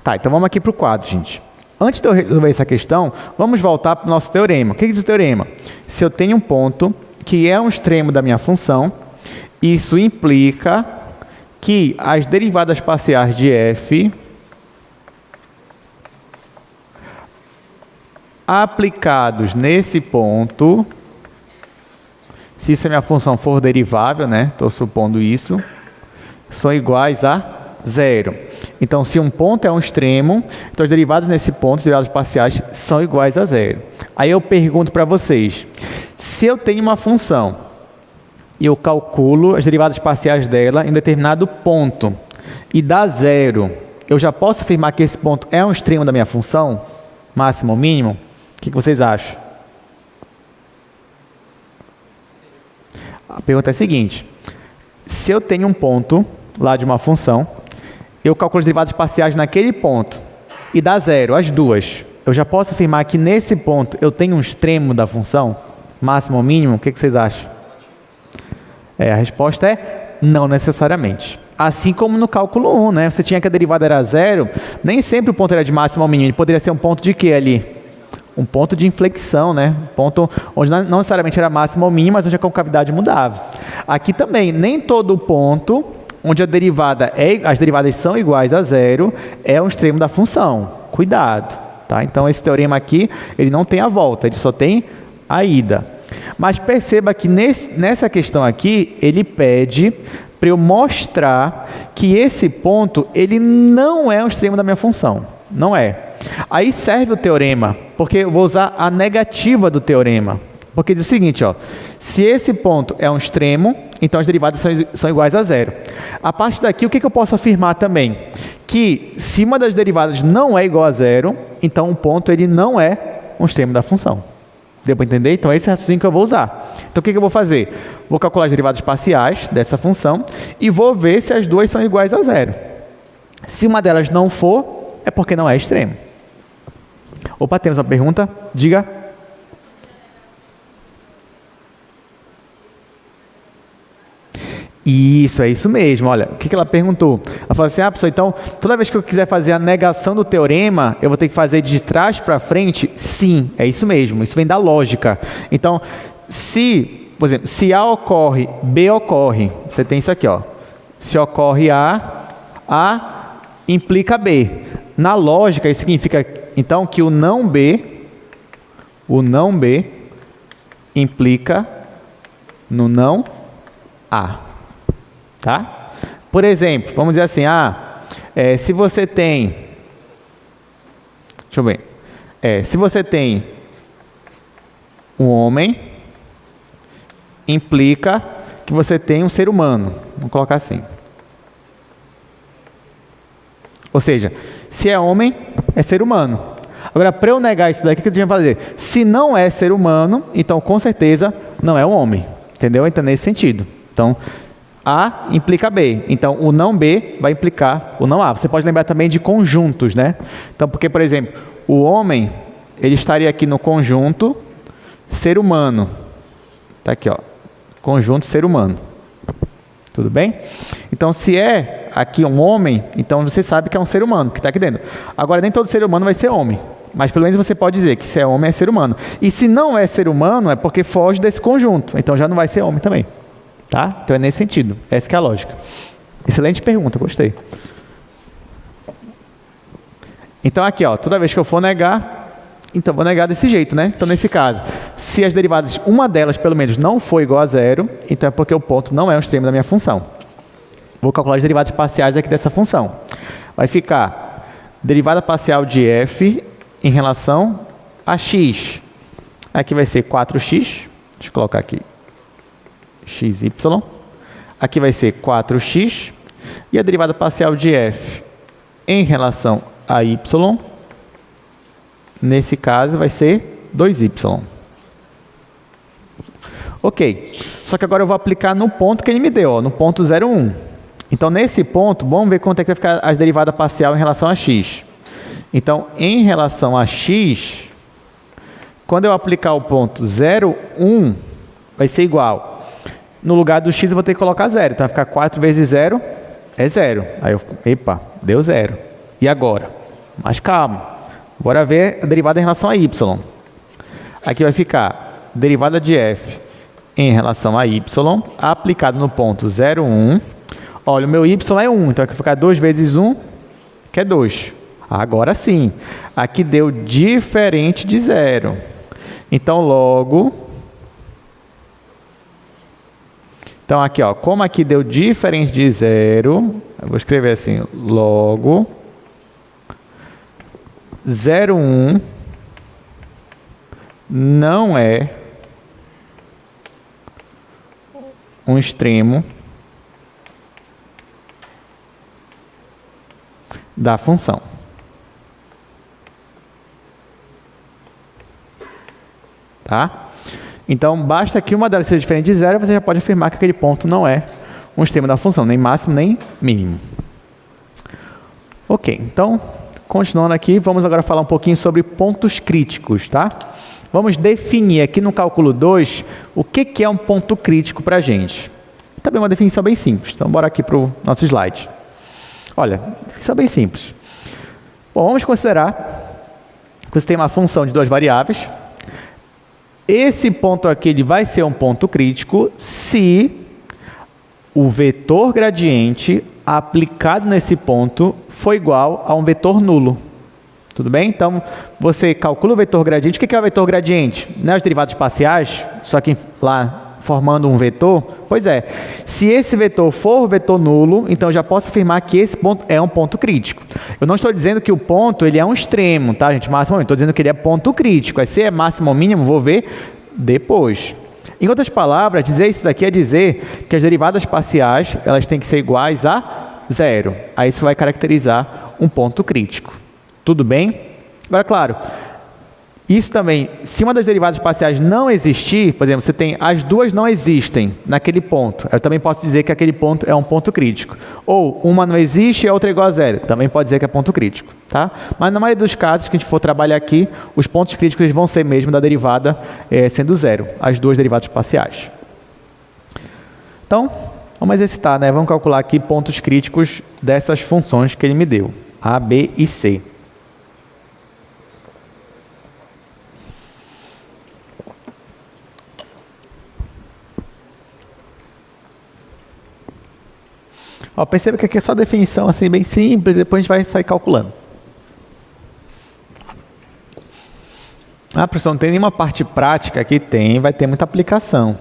Tá, então vamos aqui para o quadro, gente. Antes de eu resolver essa questão, vamos voltar para o nosso teorema. O que diz o teorema? Se eu tenho um ponto que é um extremo da minha função, isso implica que as derivadas parciais de f aplicados nesse ponto, se isso a minha função for derivável, né? Estou supondo isso, são iguais a zero. Então, se um ponto é um extremo, então os derivados nesse ponto, os derivados parciais, são iguais a zero. Aí eu pergunto para vocês, se eu tenho uma função e eu calculo as derivadas parciais dela em um determinado ponto e dá zero, eu já posso afirmar que esse ponto é um extremo da minha função? Máximo ou mínimo? O que vocês acham? A pergunta é a seguinte, se eu tenho um ponto lá de uma função, eu calculo as derivadas parciais naquele ponto e dá zero, as duas, eu já posso afirmar que nesse ponto eu tenho um extremo da função? Máximo ou mínimo? O que vocês acham? A resposta é não necessariamente. Assim como no cálculo 1, né? Você tinha que a derivada era zero, nem sempre o ponto era de máximo ou mínimo, ele poderia ser um ponto de quê ali? Um ponto de inflexão, né? Um ponto onde não necessariamente era máximo ou mínimo, mas onde a concavidade mudava. Aqui também, nem todo ponto onde as derivadas são iguais a zero é um extremo da função. Cuidado, tá? Então esse teorema aqui, ele não tem a volta, ele só tem a ida. Mas perceba que nessa questão aqui, ele pede para eu mostrar que esse ponto, ele não é um extremo da minha função. Não é. Aí serve o teorema, porque eu vou usar a negativa do teorema. Porque diz o seguinte, ó, se esse ponto é um extremo, então as derivadas são iguais a zero. A partir daqui, o que eu posso afirmar também? Que se uma das derivadas não é igual a zero, então um ponto ele não é um extremo da função. Deu para entender? Então, esse é o raciocínio que eu vou usar. Então, o que eu vou fazer? Vou calcular as derivadas parciais dessa função e vou ver se as duas são iguais a zero. Se uma delas não for, é porque não é extremo. Opa, temos uma pergunta? Diga. Isso, é isso mesmo. Olha, o que ela perguntou? Ela falou assim, professor, então, toda vez que eu quiser fazer a negação do teorema, eu vou ter que fazer de trás para frente? Sim, é isso mesmo. Isso vem da lógica. Então, por exemplo, se A ocorre, B ocorre. Você tem isso aqui, ó. Se ocorre A implica B. Na lógica, isso significa, então, que o não B implica no não A. Tá? Por exemplo, vamos dizer assim, se você tem, deixa eu ver, se você tem um homem, implica que você tem um ser humano, vamos colocar assim. Ou seja, se é homem, é ser humano. Agora, para eu negar isso daqui, o que eu tinha que fazer? Se não é ser humano, então com certeza não é um homem, entendeu? Então, nesse sentido. Então, A implica B. Então, o não B vai implicar o não A. Você pode lembrar também de conjuntos, né? Então, porque, por exemplo, o homem, ele estaria aqui no conjunto ser humano. Está aqui, ó. Conjunto ser humano. Tudo bem? Então, se é aqui um homem, então você sabe que é um ser humano, que está aqui dentro. Agora, nem todo ser humano vai ser homem. Mas, pelo menos, você pode dizer que se é homem, é ser humano. E se não é ser humano, é porque foge desse conjunto. Então, já não vai ser homem também. Tá? Então é nesse sentido. Essa que é a lógica. Excelente pergunta, gostei. Então aqui, ó, toda vez que eu for negar, então vou negar desse jeito, né? Então nesse caso, se as derivadas, uma delas pelo menos não for igual a zero, então é porque o ponto não é um extremo da minha função. Vou calcular as derivadas parciais aqui dessa função. Vai ficar derivada parcial de f em relação a x. Aqui vai ser 4x. Deixa eu colocar aqui. xy, aqui vai ser 4x, e a derivada parcial de f em relação a y, nesse caso vai ser 2y. Ok, só que agora eu vou aplicar no ponto que ele me deu, ó, no ponto 0,1. Então, nesse ponto, vamos ver quanto é que vai ficar a derivada parcial em relação a x. Então, em relação a x, quando eu aplicar o ponto 0,1, vai ser igual. No lugar do x eu vou ter que colocar 0. Então vai ficar 4 vezes 0 é 0. Aí eu, epa, deu 0. E agora? Mas calma. Bora ver a derivada em relação a y. Aqui vai ficar derivada de f em relação a y, aplicado no ponto 0,1. Olha, o meu y é 1, então vai ficar 2 vezes 1, que é 2. Agora sim. Aqui deu diferente de 0. Então, logo, Então, aqui, ó, como aqui deu diferente de zero, eu vou escrever assim, logo 0,1 não é um extremo da função. Tá? Então, basta que uma delas seja diferente de zero, você já pode afirmar que aquele ponto não é um extremo da função, nem máximo, nem mínimo. Ok, então, continuando aqui, vamos agora falar um pouquinho sobre pontos críticos, tá? Vamos definir aqui no cálculo 2 o que é um ponto crítico para a gente. Também uma definição bem simples, então bora aqui para o nosso slide. Olha, definição bem simples. Bom, vamos considerar que você tem uma função de duas variáveis. Esse ponto aqui ele vai ser um ponto crítico se o vetor gradiente aplicado nesse ponto for igual a um vetor nulo. Tudo bem? Então, você calcula o vetor gradiente. O que é o vetor gradiente? Não é os derivados parciais, só que lá formando um vetor? Pois é. Se esse vetor for vetor nulo, então eu já posso afirmar que esse ponto é um ponto crítico. Eu não estou dizendo que o ponto ele é um extremo, tá, gente? Máximo, estou dizendo que ele é ponto crítico. Aí, se é máximo ou mínimo, vou ver depois. Em outras palavras, dizer isso daqui é dizer que as derivadas parciais elas têm que ser iguais a zero. Aí isso vai caracterizar um ponto crítico. Tudo bem? Agora, claro, isso também, se uma das derivadas parciais não existir, por exemplo, você tem as duas não existem naquele ponto, eu também posso dizer que aquele ponto é um ponto crítico. Ou uma não existe e a outra é igual a zero, também pode dizer que é ponto crítico. Tá? Mas na maioria dos casos que a gente for trabalhar aqui, os pontos críticos eles vão ser mesmo da derivada sendo zero, as duas derivadas parciais. Então, vamos exercitar, né? Vamos calcular aqui pontos críticos dessas funções que ele me deu, A, B e C. Ó, perceba que aqui é só definição assim, bem simples, depois a gente vai sair calculando. Ah, professor, não tem nenhuma parte prática aqui? Tem, vai ter muita aplicação.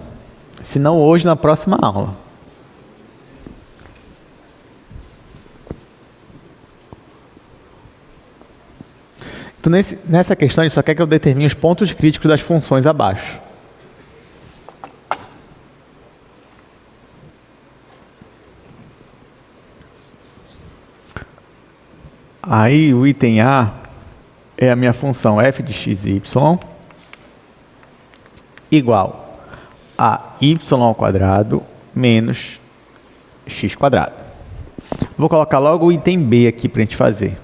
Se não hoje, na próxima aula. Então, nessa questão, ele só quer que eu determine os pontos críticos das funções abaixo. Aí, o item A é a minha função f de x e y igual a y ao quadrado menos x quadrado. Vou colocar logo o item B aqui para a gente fazer.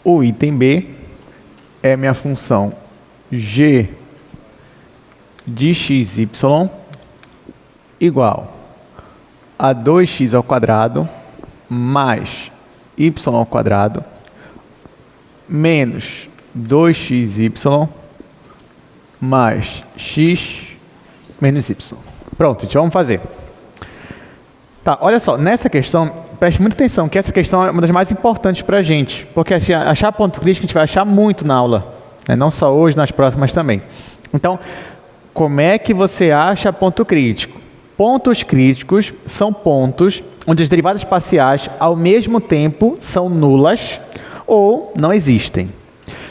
O item B é a minha função g de x, y igual a 2x ao quadrado mais y ao quadrado menos 2xy mais x menos y. Pronto, gente, vamos fazer. Tá, olha só, nessa questão, preste muita atenção, que essa questão é uma das mais importantes para a gente, porque achar ponto crítico a gente vai achar muito na aula, né? Não só hoje, nas próximas também. Então, como é que você acha ponto crítico? Pontos críticos são pontos onde as derivadas parciais, ao mesmo tempo, são nulas ou não existem.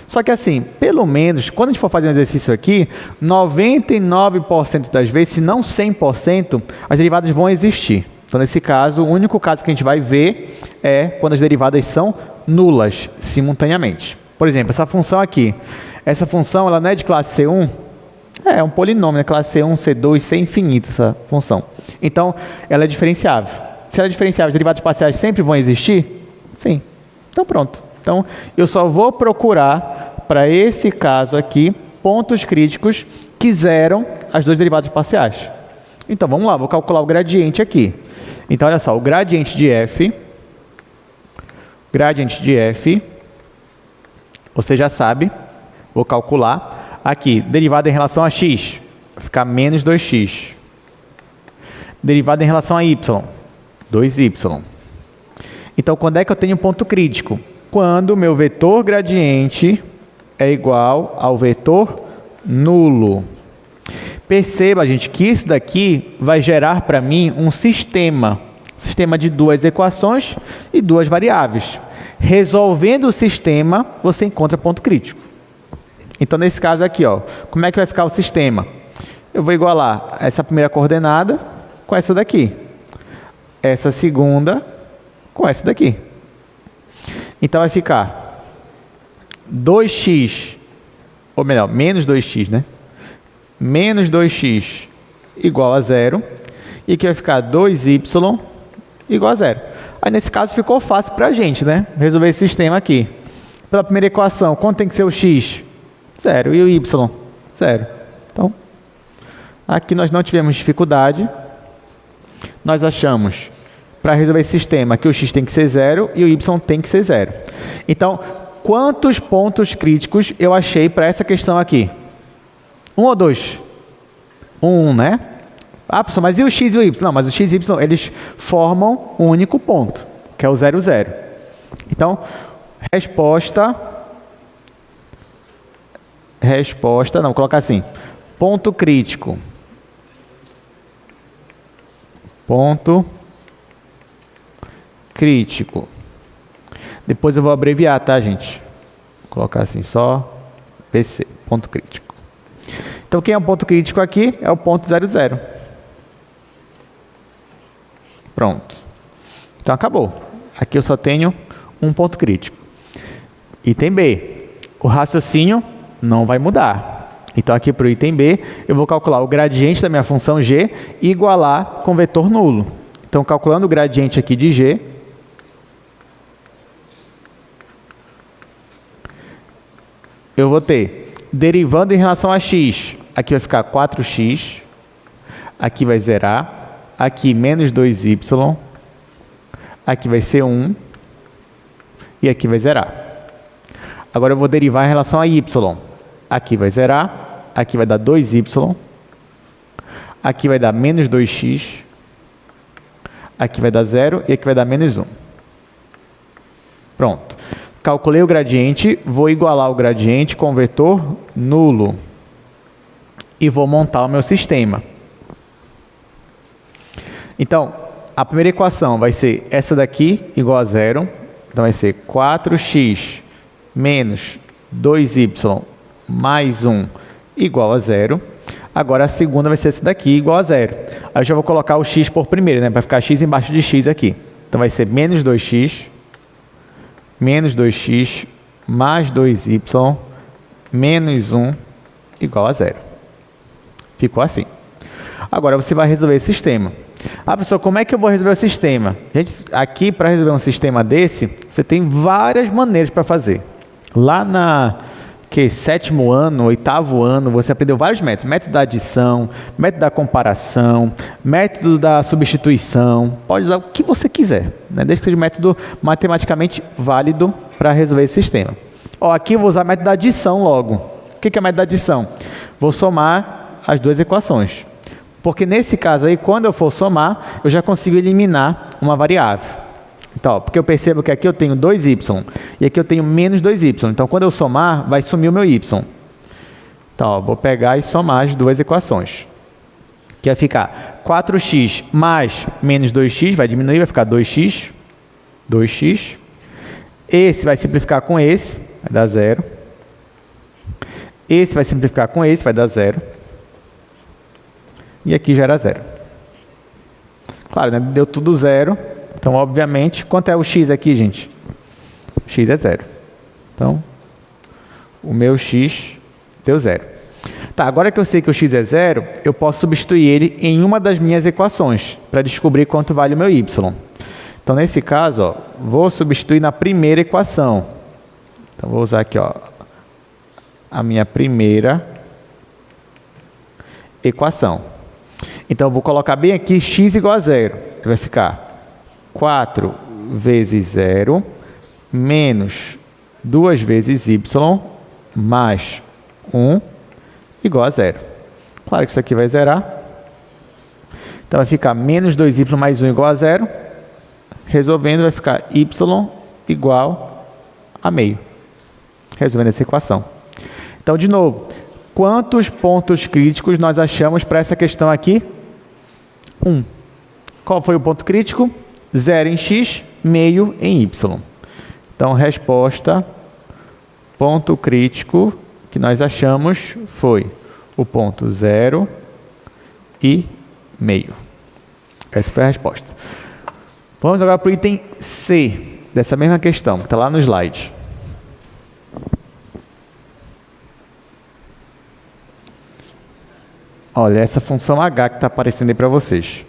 Só que assim, pelo menos, quando a gente for fazer um exercício aqui, 99% das vezes, se não 100%, as derivadas vão existir. Então, nesse caso, o único caso que a gente vai ver é quando as derivadas são nulas, simultaneamente. Por exemplo, essa função aqui. Essa função ela não é de classe C1? É um polinômio, né? Classe C1, C2, C infinito, essa função. Então, ela é diferenciável. Se ela é diferenciável, as derivadas parciais sempre vão existir? Sim. Então, pronto. Então, eu só vou procurar, para esse caso aqui, pontos críticos que zeram as duas derivadas parciais. Então, vamos lá, vou calcular o gradiente aqui. Então, olha só, o gradiente de f, você já sabe, vou calcular. Aqui, derivada em relação a x, vai ficar menos 2x. Derivada em relação a y, 2y. Então, quando é que eu tenho um ponto crítico? Quando o meu vetor gradiente é igual ao vetor nulo. Perceba, gente, que isso daqui vai gerar para mim um sistema de duas equações e duas variáveis. Resolvendo o sistema, você encontra ponto crítico. Então, nesse caso aqui, ó, como é que vai ficar o sistema? Eu vou igualar essa primeira coordenada com essa daqui. Essa segunda com essa daqui. Então, vai ficar 2x, ou melhor, menos 2x, né? Menos 2x igual a 0. E aqui vai ficar 2y igual a 0. Aí, nesse caso, ficou fácil para a gente, né? Resolver esse sistema aqui. Pela primeira equação, quanto tem que ser o x? 0. E o y? 0. Então, aqui nós não tivemos dificuldade. Nós achamos, para resolver esse sistema, que o x tem que ser 0 e o y tem que ser 0. Então, quantos pontos críticos eu achei para essa questão aqui? 1 ou 2? 1, né? Ah, professor, mas e o x e o y? Não, mas o x e o y, eles formam um único ponto, que é o 0, 0. Então, resposta, não, vou colocar assim, ponto crítico. Ponto crítico. Depois eu vou abreviar, tá, gente? Vou colocar assim, só PC, ponto crítico. Então, quem é o ponto crítico aqui? É o ponto 0, 0. Pronto. Então, acabou. Aqui eu só tenho um ponto crítico. Item B. O raciocínio não vai mudar. Então, aqui para o item B, eu vou calcular o gradiente da minha função g e igualar com vetor nulo. Então, calculando o gradiente aqui de g, eu vou ter, derivando em relação a x, aqui vai ficar 4x, aqui vai zerar, aqui menos 2y, aqui vai ser 1, e aqui vai zerar. Agora eu vou derivar em relação a y. Aqui vai zerar, aqui vai dar 2y, aqui vai dar menos 2x, aqui vai dar 0 e aqui vai dar menos 1. Pronto. Calculei o gradiente, vou igualar o gradiente com o vetor nulo e vou montar o meu sistema. Então, a primeira equação vai ser essa daqui igual a 0, então vai ser 4x menos 2y mais 1 igual a 0. Agora a segunda vai ser essa daqui igual a 0. Aí eu já vou colocar o x por primeiro, né? Vai ficar x embaixo de x aqui. Então vai ser menos 2x mais 2y menos 1 igual a 0. Ficou assim. Agora você vai resolver esse sistema. Ah, professor, como é que eu vou resolver o sistema? Gente, aqui para resolver um sistema desse, você tem várias maneiras para fazer. Lá na sétimo ano, oitavo ano, você aprendeu vários métodos. Método da adição, método da comparação, método da substituição. Pode usar o que você quiser, né? Desde que seja um método matematicamente válido para resolver esse sistema. Ó, aqui eu vou usar o método da adição logo. O que é o método da adição? Vou somar as duas equações. Porque nesse caso aí, quando eu for somar, eu já consigo eliminar uma variável. Então, porque eu percebo que aqui eu tenho 2y e aqui eu tenho menos 2y. Então, quando eu somar, vai sumir o meu y. Então, ó, vou pegar e somar as duas equações. Que vai ficar 4x mais menos 2x, vai diminuir, vai ficar 2x. Esse vai simplificar com esse, vai dar 0. Esse vai simplificar com esse, vai dar 0. E aqui já era 0. Claro, né? Deu tudo 0. Então, obviamente, quanto é o x aqui, gente? O x é 0. Então, o meu x deu 0. Tá, agora que eu sei que o x é 0, eu posso substituir ele em uma das minhas equações para descobrir quanto vale o meu y. Então, nesse caso, ó, vou substituir na primeira equação. Então, vou usar aqui, ó, a minha primeira equação. Então, eu vou colocar bem aqui x igual a 0. Vai ficar 4 vezes 0 menos 2 vezes y mais 1 igual a 0. Claro que isso aqui vai zerar. Então, vai ficar menos 2y mais 1 igual a 0. Resolvendo, vai ficar y igual a meio. Resolvendo essa equação. Então, de novo, quantos pontos críticos nós achamos para essa questão aqui? 1. Qual foi o ponto crítico? 0 em x, meio em y. Então, resposta, ponto crítico que nós achamos foi o ponto 0 e meio. Essa foi a resposta. Vamos agora para o item C, dessa mesma questão, que está lá no slide. Olha, essa função h que está aparecendo aí para vocês.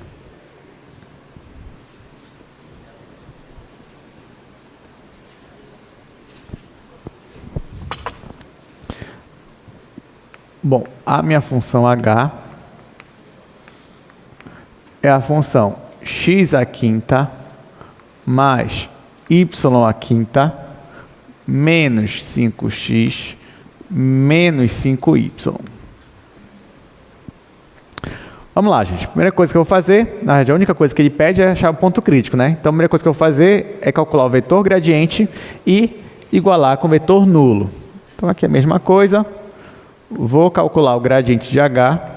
Bom, a minha função h é a função x à quinta mais y à quinta menos 5x menos 5y. Vamos lá, gente. Primeira coisa que eu vou fazer, na verdade, a única coisa que ele pede é achar o ponto crítico, né? Então, a primeira coisa que eu vou fazer é calcular o vetor gradiente e igualar com o vetor nulo. Então, aqui é a mesma coisa. Vou calcular o gradiente de h.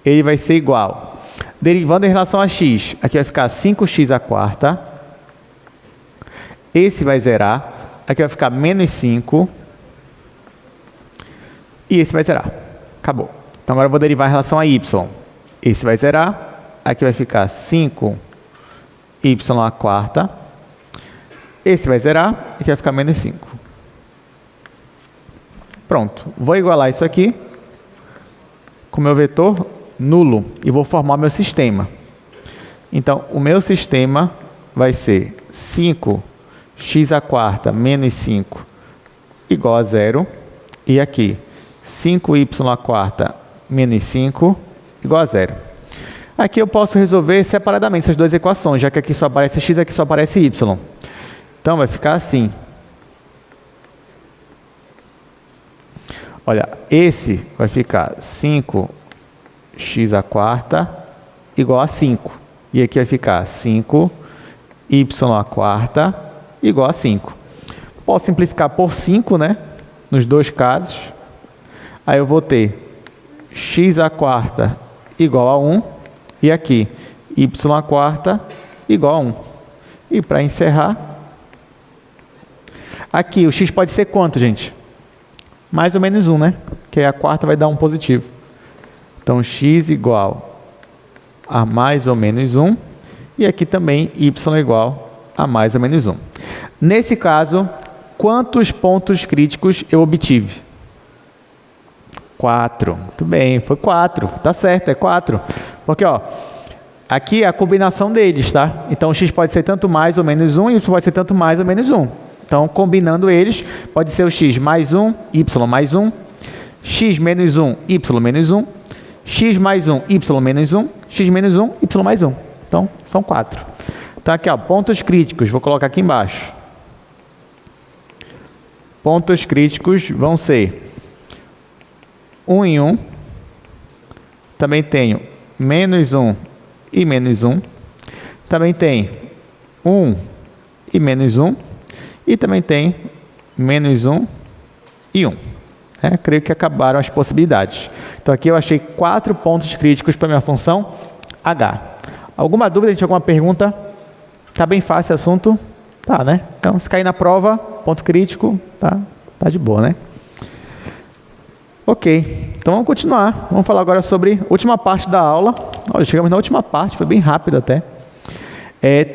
Ele vai ser igual. Derivando em relação a x, aqui vai ficar 5x à quarta. Esse vai zerar. Aqui vai ficar menos 5. E esse vai zerar. Acabou. Então, agora eu vou derivar em relação a y. Esse vai zerar. Aqui vai ficar 5y à quarta. Esse vai zerar. Aqui vai ficar menos 5. Pronto. Vou igualar isso aqui com o meu vetor nulo e vou formar meu sistema. Então, o meu sistema vai ser 5x à quarta menos 5 igual a 0. E aqui, 5y à quarta menos 5 igual a 0. Aqui eu posso resolver separadamente essas duas equações, já que aqui só aparece x e aqui só aparece y. Então, vai ficar assim. Olha, esse vai ficar 5x à quarta igual a 5. E aqui vai ficar 5y à quarta igual a 5. Posso simplificar por 5, né? Nos dois casos. Aí eu vou ter x à quarta igual a 1. E aqui, y à quarta igual a 1. E para encerrar, aqui o x pode ser quanto, gente? Mais ou menos 1, né? Que aí a quarta vai dar um positivo. Então, x igual a mais ou menos 1. E aqui também y igual a mais ou menos 1. Nesse caso, quantos pontos críticos eu obtive? 4. Muito bem, foi 4. Tá certo, é 4. Porque, ó, aqui é a combinação deles, tá? Então, x pode ser tanto mais ou menos 1 e y pode ser tanto mais ou menos 1. Então, combinando eles, pode ser o x mais 1, y mais 1, x menos 1, y menos 1, x mais 1, y menos 1, x menos 1, y mais 1. Então, são 4. Então, aqui, ó, pontos críticos, vou colocar aqui embaixo. Pontos críticos vão ser 1 em 1. Também tenho menos 1 e menos 1. Também tem 1 e menos 1. E também tem menos 1 e 1. Creio que acabaram as possibilidades. Então, aqui eu achei 4 pontos críticos para a minha função h. Alguma dúvida, gente? Alguma pergunta? Tá bem fácil o assunto? Tá, né? Então, se cair na prova, ponto crítico, tá de boa, né? Ok. Então, vamos continuar. Vamos falar agora sobre a última parte da aula. Olha, chegamos na última parte, foi bem rápido até.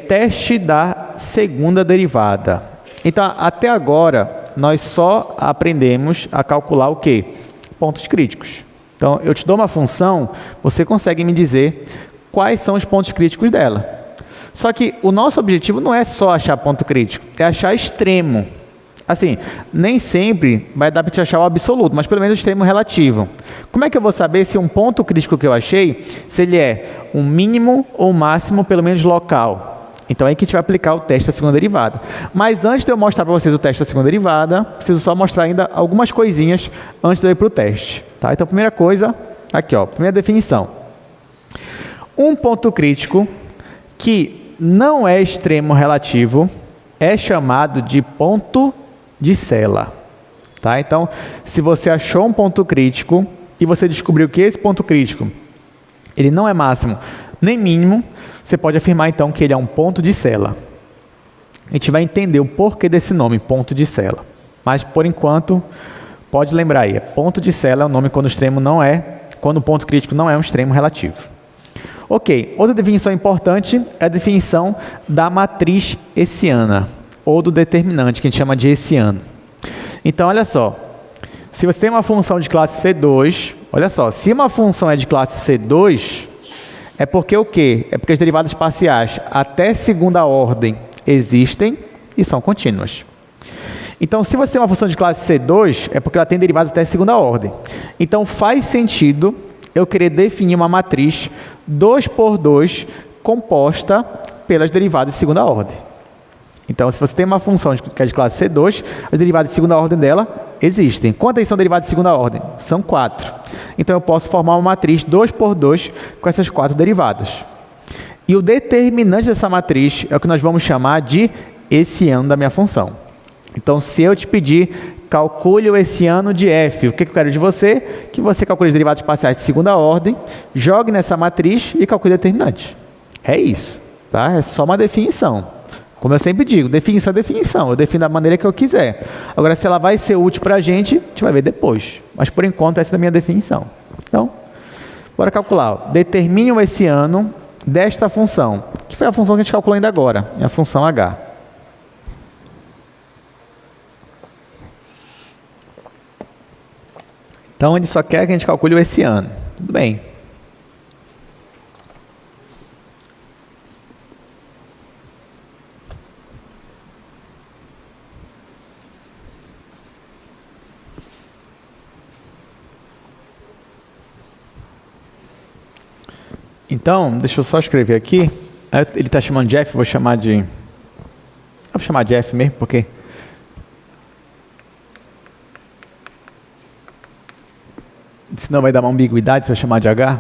Teste da segunda derivada. Então, até agora, nós só aprendemos a calcular o quê? Pontos críticos. Então, eu te dou uma função, você consegue me dizer quais são os pontos críticos dela. Só que o nosso objetivo não é só achar ponto crítico, é achar extremo. Assim, nem sempre vai dar para te achar o absoluto, mas pelo menos o extremo relativo. Como é que eu vou saber se um ponto crítico que eu achei, se ele é um mínimo ou máximo, pelo menos local? Então, é aí que a gente vai aplicar o teste da segunda derivada. Mas antes de eu mostrar para vocês o teste da segunda derivada, preciso só mostrar ainda algumas coisinhas antes de eu ir para o teste. Tá? Então, primeira coisa, aqui, ó, primeira definição. Um ponto crítico que não é extremo relativo é chamado de ponto de Sela. Tá? Então, se você achou um ponto crítico e você descobriu que esse ponto crítico ele não é máximo nem mínimo, você pode afirmar então que ele é um ponto de Sela. A gente vai entender o porquê desse nome, ponto de Sela. Mas, por enquanto, pode lembrar aí, ponto de Sela é o nome quando o ponto crítico não é um extremo relativo. Ok, outra definição importante é a definição da matriz hessiana, ou do determinante, que a gente chama de hessiano. Então, olha só, se você tem uma função de classe C2, olha só, se uma função é de classe C2, é porque o quê? É porque as derivadas parciais até segunda ordem existem e são contínuas. Então, se você tem uma função de classe C2, é porque ela tem derivadas até segunda ordem. Então, faz sentido eu querer definir uma matriz 2 por 2 composta pelas derivadas de segunda ordem. Então, se você tem uma função que é de classe C2, as derivadas de segunda ordem dela existem. Quantas são derivadas de segunda ordem? São 4. Então, eu posso formar uma matriz 2 por 2 com essas 4 derivadas. E o determinante dessa matriz é o que nós vamos chamar de hessiano da minha função. Então, se eu te pedir, calcule o hessiano de f, o que eu quero de você? Que você calcule as derivadas parciais de segunda ordem, jogue nessa matriz e calcule o determinante. É isso. Tá? É só uma definição. Como eu sempre digo, definição é definição. Eu defino da maneira que eu quiser. Agora, se ela vai ser útil para a gente vai ver depois. Mas, por enquanto, essa é a minha definição. Então, bora calcular. Determine o hessiano desta função, que foi a função que a gente calculou ainda agora, é a função h. Então, ele só quer que a gente calcule o hessiano. Tudo bem. Então, deixa eu só escrever aqui. Ele está chamando de f, vou chamar de f mesmo, porque senão vai dar uma ambiguidade se eu chamar de h.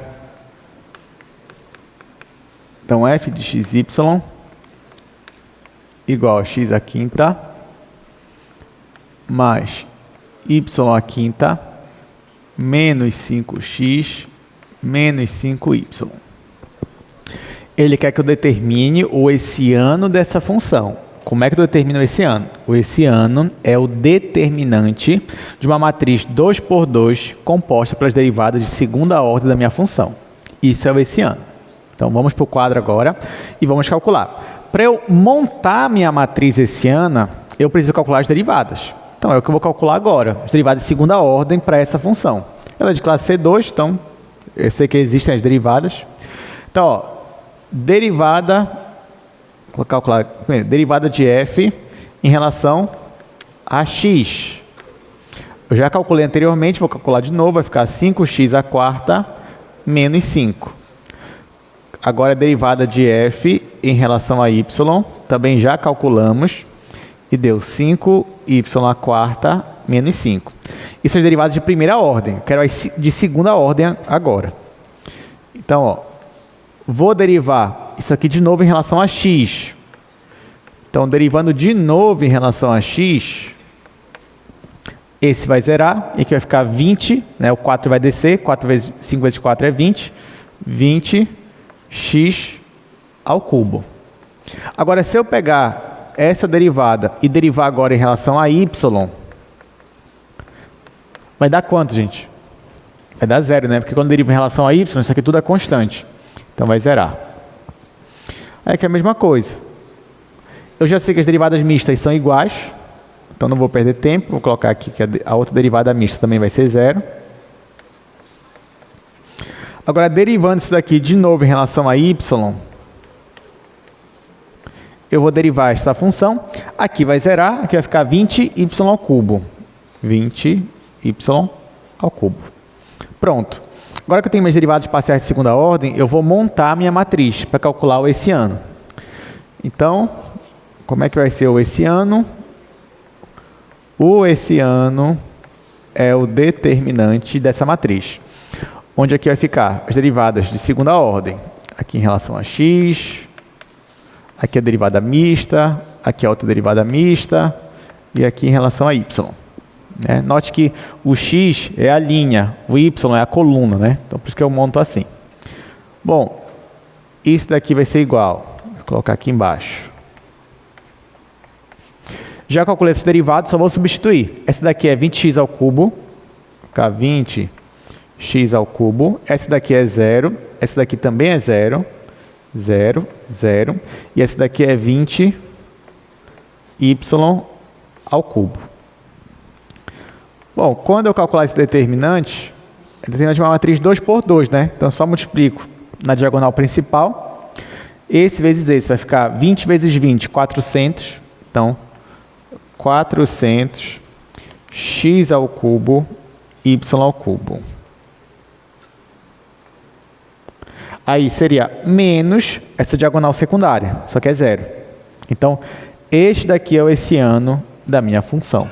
Então, f de xy igual a x à quinta mais y à quinta menos 5x menos 5y. Ele quer que eu determine o hessiano dessa função. Como é que eu determino o hessiano? O hessiano é o determinante de uma matriz 2 por 2 composta pelas derivadas de segunda ordem da minha função. Isso é o hessiano. Então, vamos para o quadro agora e vamos calcular. Para eu montar a minha matriz hessiana, eu preciso calcular as derivadas. Então, é o que eu vou calcular agora. As derivadas de segunda ordem para essa função. Ela é de classe C2, então eu sei que existem as derivadas. Então, ó, vou calcular primeiro, derivada de f em relação a x. Eu já calculei anteriormente, vou calcular de novo, vai ficar 5x à quarta menos 5. Agora a derivada de f em relação a y, também já calculamos, e deu 5y à quarta menos 5. Isso são as derivadas de primeira ordem, quero as de segunda ordem agora. Então, ó, vou derivar isso aqui de novo em relação a x. Então, derivando de novo em relação a x, esse vai zerar, e aqui vai ficar 20, né? O 4 vai descer, 5 vezes 4 é 20, 20x ao cubo. Agora, se eu pegar essa derivada e derivar agora em relação a y, vai dar quanto, gente? Vai dar zero, né? Porque quando deriva em relação a y, isso aqui tudo é constante. Então, vai zerar. Aí que é a mesma coisa. Eu já sei que as derivadas mistas são iguais, então não vou perder tempo. Vou colocar aqui que a outra derivada mista também vai ser zero. Agora, derivando isso daqui de novo em relação a y, eu vou derivar esta função. Aqui vai zerar, aqui vai ficar 20y ao cubo. 20y ao cubo. Pronto. Agora que eu tenho minhas derivadas parciais de segunda ordem, eu vou montar a minha matriz para calcular o hessiano. Então, como é que vai ser o hessiano? O hessiano é o determinante dessa matriz. Onde aqui vai ficar as derivadas de segunda ordem. Aqui em relação a x, aqui a derivada mista, aqui a outra derivada mista, e aqui em relação a y. né? Note que o x é a linha, o y é a coluna, né? Então, por isso que eu monto assim. Bom, isso daqui vai ser igual. Vou colocar aqui embaixo. Já calculei esse derivado, só vou substituir. Essa daqui é 20x ao cubo. Vou colocar 20x ao cubo. Essa daqui é 0. Essa daqui também é 0. 0, 0. E essa daqui é 20y ao cubo. Bom, quando eu calcular esse determinante, é determinante de uma matriz 2 por 2, né? Então, eu só multiplico na diagonal principal. Esse vezes esse vai ficar 20 vezes 20, 400. Então, 400 x ao cubo, y ao cubo. Aí seria menos essa diagonal secundária, só que é 0. Então, este daqui é o essiano da minha função.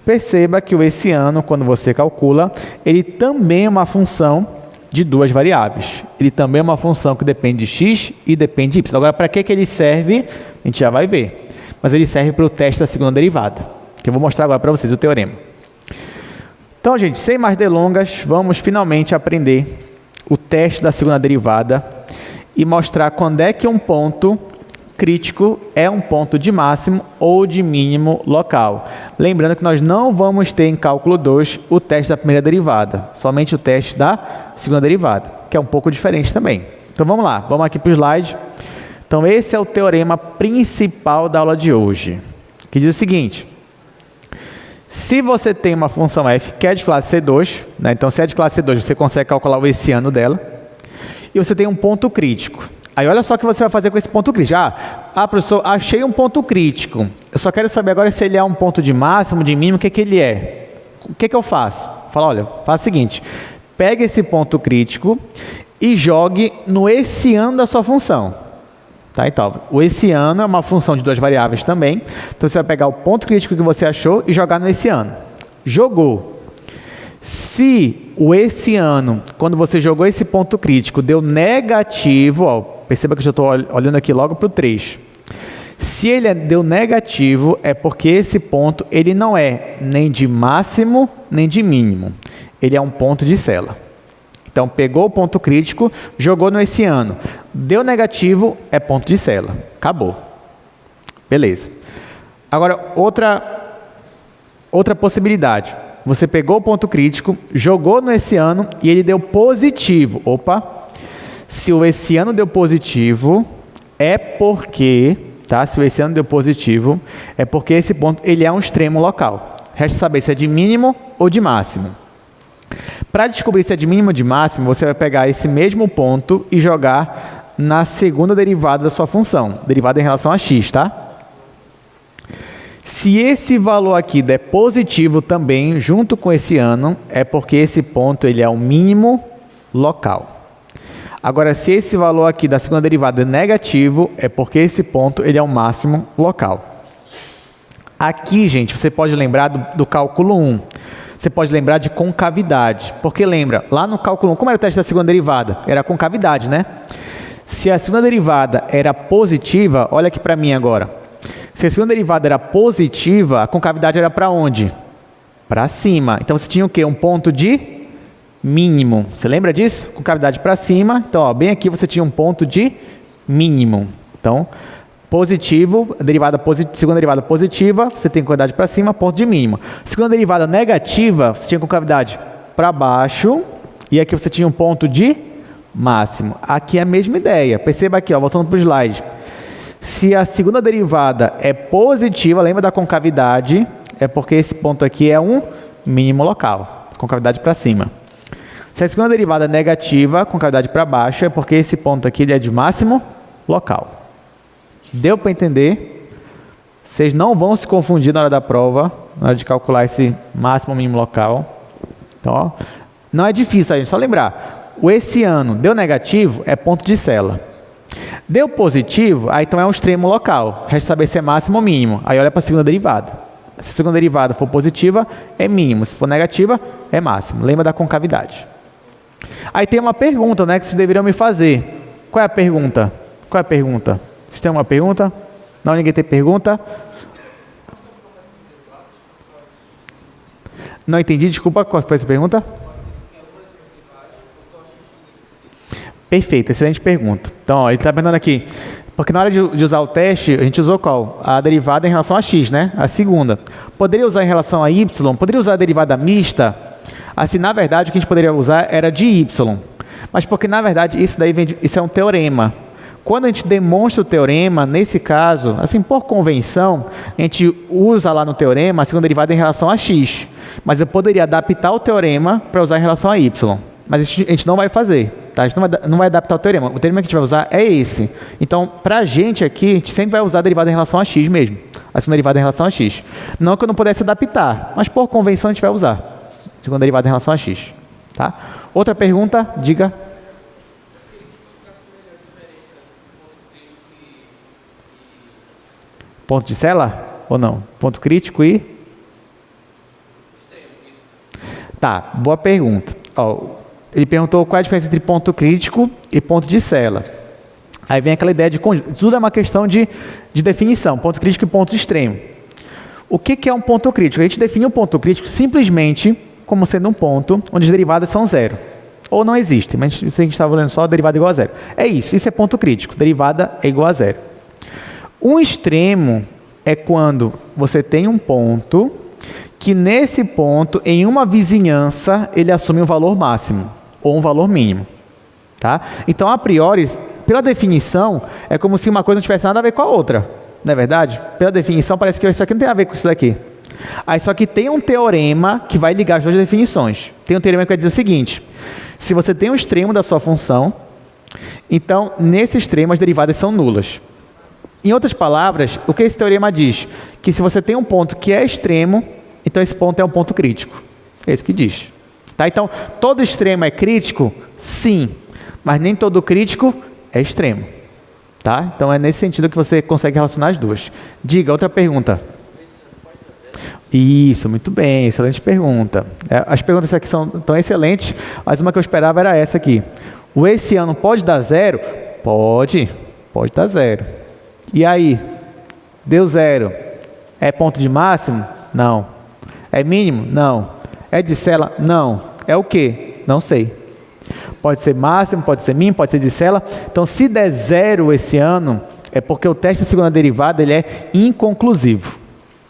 Perceba que o essiano, quando você calcula, ele também é uma função de duas variáveis. Ele também é uma função que depende de x e depende de y. Agora, para que ele serve, a gente já vai ver. Mas ele serve para o teste da segunda derivada, que eu vou mostrar agora para vocês, o teorema. Então, gente, sem mais delongas, vamos finalmente aprender o teste da segunda derivada e mostrar quando é que um ponto crítico é um ponto de máximo ou de mínimo local. Lembrando que nós não vamos ter em cálculo 2 o teste da primeira derivada, somente o teste da segunda derivada, que é um pouco diferente também. Então vamos lá, vamos aqui para o slide. Então esse é o teorema principal da aula de hoje, que diz o seguinte: se você tem uma função f que é de classe C2, né, então se é de classe C2 você consegue calcular o essiano dela, e você tem um ponto crítico. Aí olha só o que você vai fazer com esse ponto crítico. Professor, achei um ponto crítico. Eu só quero saber agora se ele é um ponto de máximo, de mínimo, o que ele é. O que eu faço? Fala, olha, faz o seguinte, pegue esse ponto crítico e jogue no essiano da sua função. Tá, então, o essiano é uma função de duas variáveis também. Então você vai pegar o ponto crítico que você achou e jogar no essiano. Jogou. Se o essiano, quando você jogou esse ponto crítico, deu negativo, ó, perceba que eu já estou olhando aqui logo para o 3. Se ele deu negativo, é porque esse ponto ele não é nem de máximo, nem de mínimo. Ele é um ponto de sela. Então, pegou o ponto crítico, jogou no essiano. Deu negativo, é ponto de sela. Acabou. Beleza. Agora, outra possibilidade. Você pegou o ponto crítico, jogou no essiano e ele deu positivo. Opa! Se o essiano deu positivo, é porque... Tá? Se o essiano deu positivo, é porque esse ponto ele é um extremo local. Resta saber se é de mínimo ou de máximo. Para descobrir se é de mínimo ou de máximo, você vai pegar esse mesmo ponto e jogar na segunda derivada da sua função, derivada em relação a x, tá? Se esse valor aqui der positivo também, junto com esse essiano, é porque esse ponto ele é o mínimo local. Agora, se esse valor aqui da segunda derivada é negativo, é porque esse ponto ele é o máximo local. Aqui, gente, você pode lembrar do cálculo 1. Você pode lembrar de concavidade. Porque lembra, lá no cálculo 1, como era o teste da segunda derivada? Era concavidade, né? Se a segunda derivada era positiva, olha aqui para mim agora. Se a segunda derivada era positiva, a concavidade era para onde? Para cima. Então, você tinha o quê? Um ponto de mínimo. Você lembra disso? Concavidade para cima. Então, ó, bem aqui você tinha um ponto de mínimo. Então, positivo, segunda derivada positiva, você tem concavidade para cima, ponto de mínimo. Segunda derivada negativa, você tinha concavidade para baixo, e aqui você tinha um ponto de máximo. Aqui é a mesma ideia. Perceba aqui, ó, voltando para o slide. Se a segunda derivada é positiva, lembra da concavidade, é porque esse ponto aqui é um mínimo local. Concavidade para cima. Se a segunda derivada é negativa, concavidade para baixo, é porque esse ponto aqui ele é de máximo local. Deu para entender? Vocês não vão se confundir na hora da prova, na hora de calcular esse máximo ou mínimo local. Então, ó, não é difícil, gente, só lembrar. O essiano deu negativo, é ponto de sela. Deu positivo, aí então é um extremo local. Resta saber se é máximo ou mínimo. Aí olha para a segunda derivada. Se a segunda derivada for positiva, é mínimo. Se for negativa, é máximo. Lembra da concavidade. Aí tem uma pergunta, né, que vocês deveriam me fazer. Qual é a pergunta? Qual é a pergunta? Vocês têm uma pergunta? Não, ninguém tem pergunta? Não entendi, desculpa, qual foi essa pergunta? Perfeito, excelente pergunta. Então, ó, ele está perguntando aqui, porque na hora de usar o teste, a gente usou qual? A derivada em relação a x, né? A segunda. Poderia usar em relação a y? Poderia usar a derivada mista? Assim, na verdade, o que a gente poderia usar era de y. Mas porque, na verdade, isso é um teorema. Quando a gente demonstra o teorema, nesse caso, assim, por convenção, a gente usa lá no teorema a segunda derivada em relação a x. Mas eu poderia adaptar o teorema para usar em relação a y. Mas a gente não vai fazer, tá? A gente não vai adaptar o teorema. O teorema que a gente vai usar é esse. Então, para a gente aqui, a gente sempre vai usar a derivada em relação a x mesmo. A segunda derivada em relação a x. Não que eu não pudesse adaptar, mas por convenção a gente vai usar a segunda derivada em relação a x. Tá? Outra pergunta, diga. Ponto de Sela? Ou não? Ponto crítico e... Tá, boa pergunta. Ó, ele perguntou qual é a diferença entre ponto crítico e ponto de Sela. Aí vem aquela ideia de conjunto. Tudo é uma questão de definição, ponto crítico e ponto extremo. O que é um ponto crítico? A gente define um ponto crítico simplesmente como sendo um ponto onde as derivadas são zero. Ou não existe, mas se a gente estava olhando só a derivada igual a zero. É isso é ponto crítico, derivada é igual a zero. Um extremo é quando você tem um ponto que nesse ponto, em uma vizinhança, ele assume um valor máximo ou um valor mínimo. Tá? Então, a priori, pela definição, é como se uma coisa não tivesse nada a ver com a outra. Não é verdade? Pela definição, parece que isso aqui não tem a ver com isso daqui. Aí só que tem um teorema que vai ligar as duas definições. Tem um teorema que vai dizer o seguinte: se você tem um extremo da sua função, então, nesse extremo, as derivadas são nulas. Em outras palavras, o que esse teorema diz? Que se você tem um ponto que é extremo, então esse ponto é um ponto crítico. É isso que diz. Tá? Então, todo extremo é crítico? Sim. Mas nem todo crítico é extremo. Tá? Então, é nesse sentido que você consegue relacionar as duas. Diga, outra pergunta. Isso, muito bem, excelente pergunta. As perguntas aqui são tão excelentes, mas uma que eu esperava era essa aqui. O esse ano pode dar zero? Pode dar zero. E aí? Deu zero. É ponto de máximo? Não. É mínimo? Não. É de Sela? Não. É o quê? Não sei. Pode ser máximo, pode ser mínimo, pode ser de Sela. Então, se der zero esse ano, é porque o teste da segunda derivada ele é inconclusivo.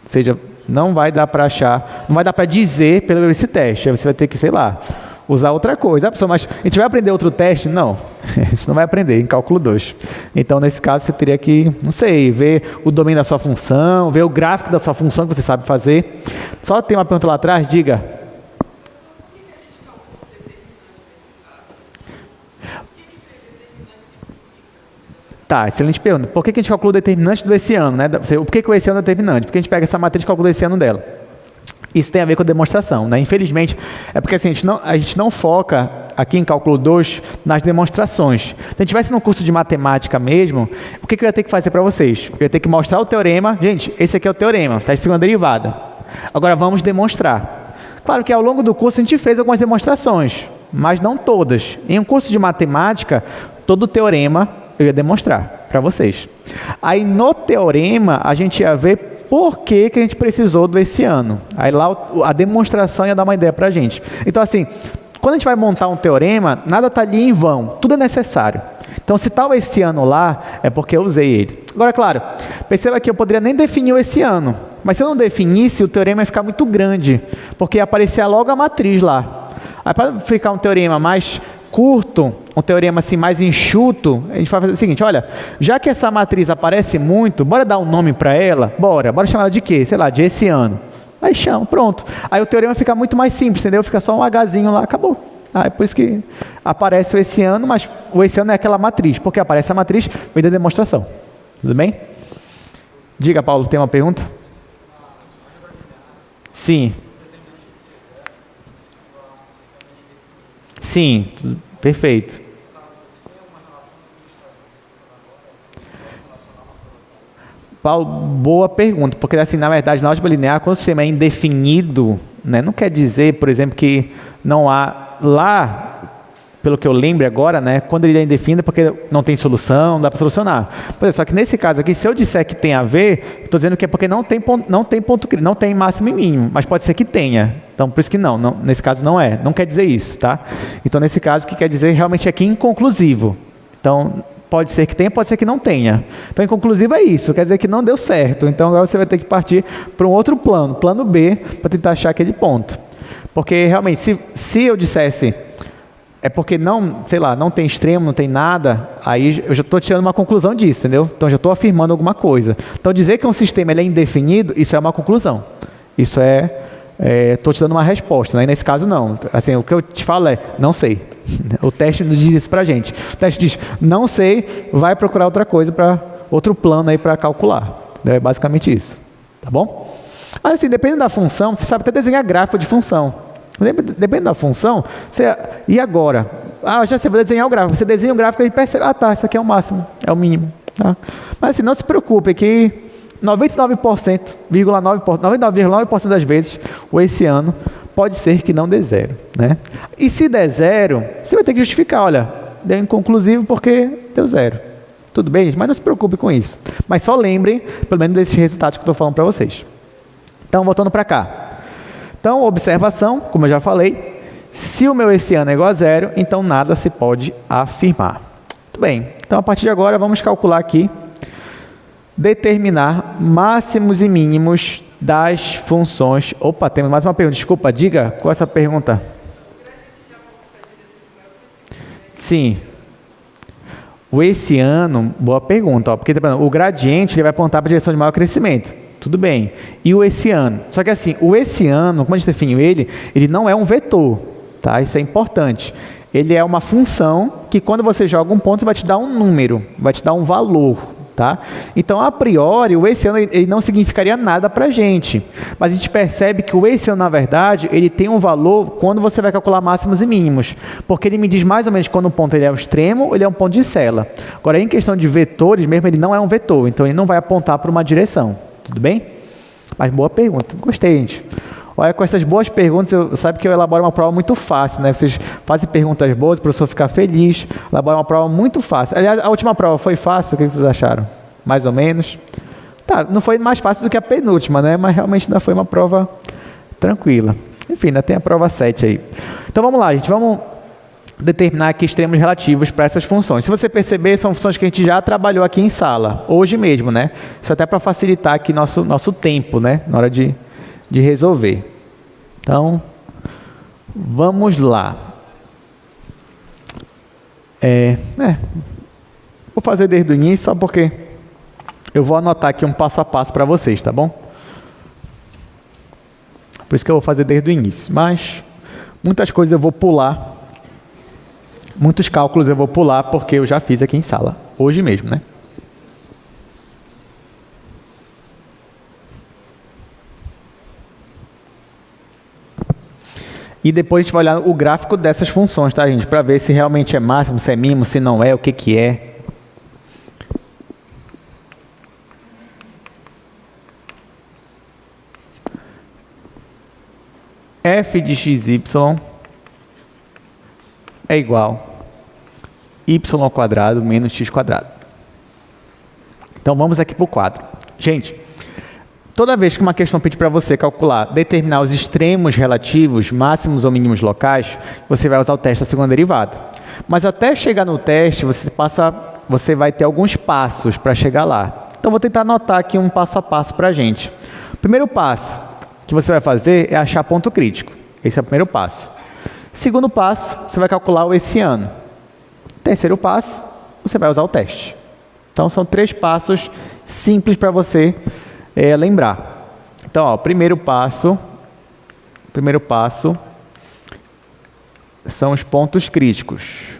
Ou seja, não vai dar para achar, não vai dar para dizer pelo esse teste. Aí você vai ter que, sei lá, usar outra coisa. Pessoal, mas a gente vai aprender outro teste? Não. A gente não vai aprender em cálculo 2. Então, nesse caso, você teria que, não sei, ver o domínio da sua função, ver o gráfico da sua função que você sabe fazer. Só tem uma pergunta lá atrás, diga. Tá, excelente pergunta. Por que a gente calcula o determinante do esse ano, né? Por que o esse ano é determinante? Porque a gente pega essa matriz e calcula esse ano dela. Isso tem a ver com a demonstração, né? Infelizmente, é porque assim, a gente não foca aqui em cálculo 2 nas demonstrações. Se a gente estivesse no curso de matemática mesmo, o que eu ia ter que fazer para vocês? Eu ia ter que mostrar o teorema. Gente, esse aqui é o teorema, tá? Segunda derivada. Agora vamos demonstrar. Claro que ao longo do curso a gente fez algumas demonstrações, mas não todas. Em um curso de matemática, todo o teorema eu ia demonstrar para vocês. Aí no teorema a gente ia ver por que a gente precisou do esse ano. Aí lá a demonstração ia dar uma ideia para a gente. Então assim, quando a gente vai montar um teorema, nada está ali em vão, tudo é necessário. Então se está o esse ano lá, é porque eu usei ele. Agora, claro, perceba que eu poderia nem definir o esse ano, mas se eu não definisse, o teorema ia ficar muito grande, porque ia aparecer logo a matriz lá. Aí para ficar um teorema mais curto, um teorema assim mais enxuto, a gente vai fazer o seguinte: olha, já que essa matriz aparece muito, bora dar um nome para ela? Bora chamar ela de quê? Sei lá, de esse ano. Aí chama, pronto. Aí o teorema fica muito mais simples, entendeu? Fica só um Hzinho lá, acabou. Aí por isso que aparece o esse ano, mas o esse ano é aquela matriz, porque aparece a matriz, vem da demonstração. Tudo bem? Diga, Paulo, tem uma pergunta? Sim. Sim, perfeito. Paulo, boa pergunta, porque assim, na verdade, na álgebra linear, quando o sistema é indefinido, né, não quer dizer, por exemplo, que não há lá, pelo que eu lembro agora, né, quando ele é indefinido é porque não tem solução, não dá para solucionar. Só que nesse caso aqui, se eu disser que tem a ver, estou dizendo que é porque não tem máximo e mínimo, mas pode ser que tenha. Então, Então, por isso que nesse caso não é. Não quer dizer isso, tá? Então, nesse caso, o que quer dizer realmente é que inconclusivo. Então, pode ser que tenha, pode ser que não tenha. Então, inconclusivo é isso, quer dizer que não deu certo. Então, agora você vai ter que partir para um outro plano, plano B, para tentar achar aquele ponto. Porque, realmente, se eu dissesse, é porque não, sei lá, não tem extremo, não tem nada, aí eu já estou tirando uma conclusão disso, entendeu? Então, já estou afirmando alguma coisa. Então, dizer que um sistema ele é indefinido, isso é uma conclusão. Isso estou te dando uma resposta, né? E nesse caso, não. Assim, o que eu te falo é, não sei. O teste não diz isso pra gente. O teste diz, não sei, vai procurar outra coisa, outro plano aí para calcular. É basicamente isso. Tá bom? Mas assim, dependendo da função, você sabe até desenhar gráfico de função. Dependendo da função, e agora? Já sei, vou desenhar o gráfico. Você desenha o gráfico e percebe, tá, isso aqui é o máximo, é o mínimo. Tá? Mas assim, não se preocupe que 99,9% das vezes, esse ano, pode ser que não dê zero, né? E se der zero, você vai ter que justificar, olha, deu inconclusivo porque deu zero. Tudo bem, gente? Mas não se preocupe com isso. Mas só lembrem, pelo menos, desses resultados que eu estou falando para vocês. Então, voltando para cá. Então, observação, como eu já falei, se o meu esse ano é igual a zero, então nada se pode afirmar. Muito bem. Então, a partir de agora, vamos calcular aqui, determinar máximos e mínimos das funções. Opa, temos mais uma pergunta. Desculpa, diga qual é essa pergunta. Sim. O esse ano, boa pergunta, ó, porque o gradiente ele vai apontar para a direção de maior crescimento. Tudo bem. E o esse ano? Só que assim, o esse ano, como a gente definiu ele não é um vetor, tá? Isso é importante. Ele é uma função que quando você joga um ponto vai te dar um número, vai te dar um valor. Tá? Então, a priori, o esse ano ele não significaria nada para a gente. Mas a gente percebe que o esse ano, na verdade, ele tem um valor quando você vai calcular máximos e mínimos. Porque ele me diz mais ou menos quando um ponto ele é um extremo ou ele é um ponto de sela. Agora, em questão de vetores mesmo, ele não é um vetor. Então, ele não vai apontar para uma direção. Tudo bem? Mas boa pergunta. Gostei, gente. Olha, com essas boas perguntas, sabe que eu elaboro uma prova muito fácil, né? Vocês fazem perguntas boas, o professor fica feliz, elabora uma prova muito fácil. Aliás, a última prova foi fácil, o que vocês acharam? Mais ou menos. Tá, não foi mais fácil do que a penúltima, né? Mas realmente ainda foi uma prova tranquila. Enfim, ainda tem a prova 7 aí. Então vamos lá, gente, vamos determinar aqui extremos relativos para essas funções. Se você perceber, são funções que a gente já trabalhou aqui em sala, hoje mesmo, né? Isso até para facilitar aqui nosso tempo, né? Na hora de resolver. Então, vamos lá. Vou fazer desde o início, só porque eu vou anotar aqui um passo a passo para vocês, tá bom? Por isso que eu vou fazer desde o início. Mas, muitas coisas eu vou pular, muitos cálculos eu vou pular, porque eu já fiz aqui em sala, hoje mesmo, né? E depois a gente vai olhar o gráfico dessas funções, tá, gente? Para ver se realmente é máximo, se é mínimo, se não é, o que é. F de xy é igual a y² menos x². Então, vamos aqui para o quadro. Gente, toda vez que uma questão pede para você calcular, determinar os extremos relativos, máximos ou mínimos locais, você vai usar o teste da segunda derivada. Mas até chegar no teste, você vai ter alguns passos para chegar lá. Então, vou tentar anotar aqui um passo a passo para a gente. O primeiro passo que você vai fazer é achar ponto crítico. Esse é o primeiro passo. Segundo passo, você vai calcular o esse ano. Terceiro passo, você vai usar o teste. Então, são 3 passos simples para você lembrar. Então, ó, primeiro passo são os pontos críticos.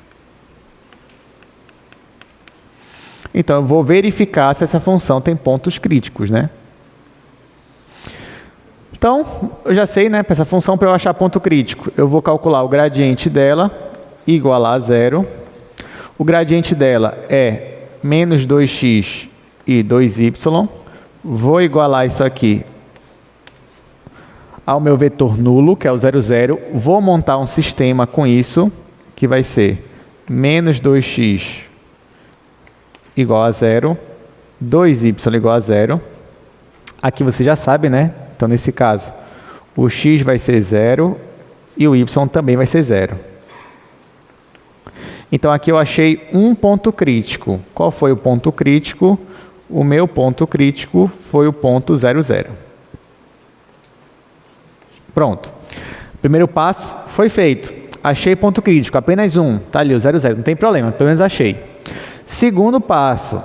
Então, eu vou verificar se essa função tem pontos críticos, né? Então, eu já sei, né? Para essa função, para eu achar ponto crítico, eu vou calcular o gradiente dela igualar a zero. O gradiente dela é menos 2x e 2y. Vou igualar isso aqui ao meu vetor nulo, que é o 0, 0. Vou montar um sistema com isso, que vai ser menos 2x igual a 0, 2y igual a 0. Aqui você já sabe, né? Então, nesse caso, o x vai ser 0 e o y também vai ser 0. Então, aqui eu achei um ponto crítico. Qual foi o ponto crítico? O meu ponto crítico foi o ponto 0, 0. Pronto. Primeiro passo foi feito. Achei ponto crítico, apenas um. Está ali o 0, 0, não tem problema, pelo menos achei. Segundo passo.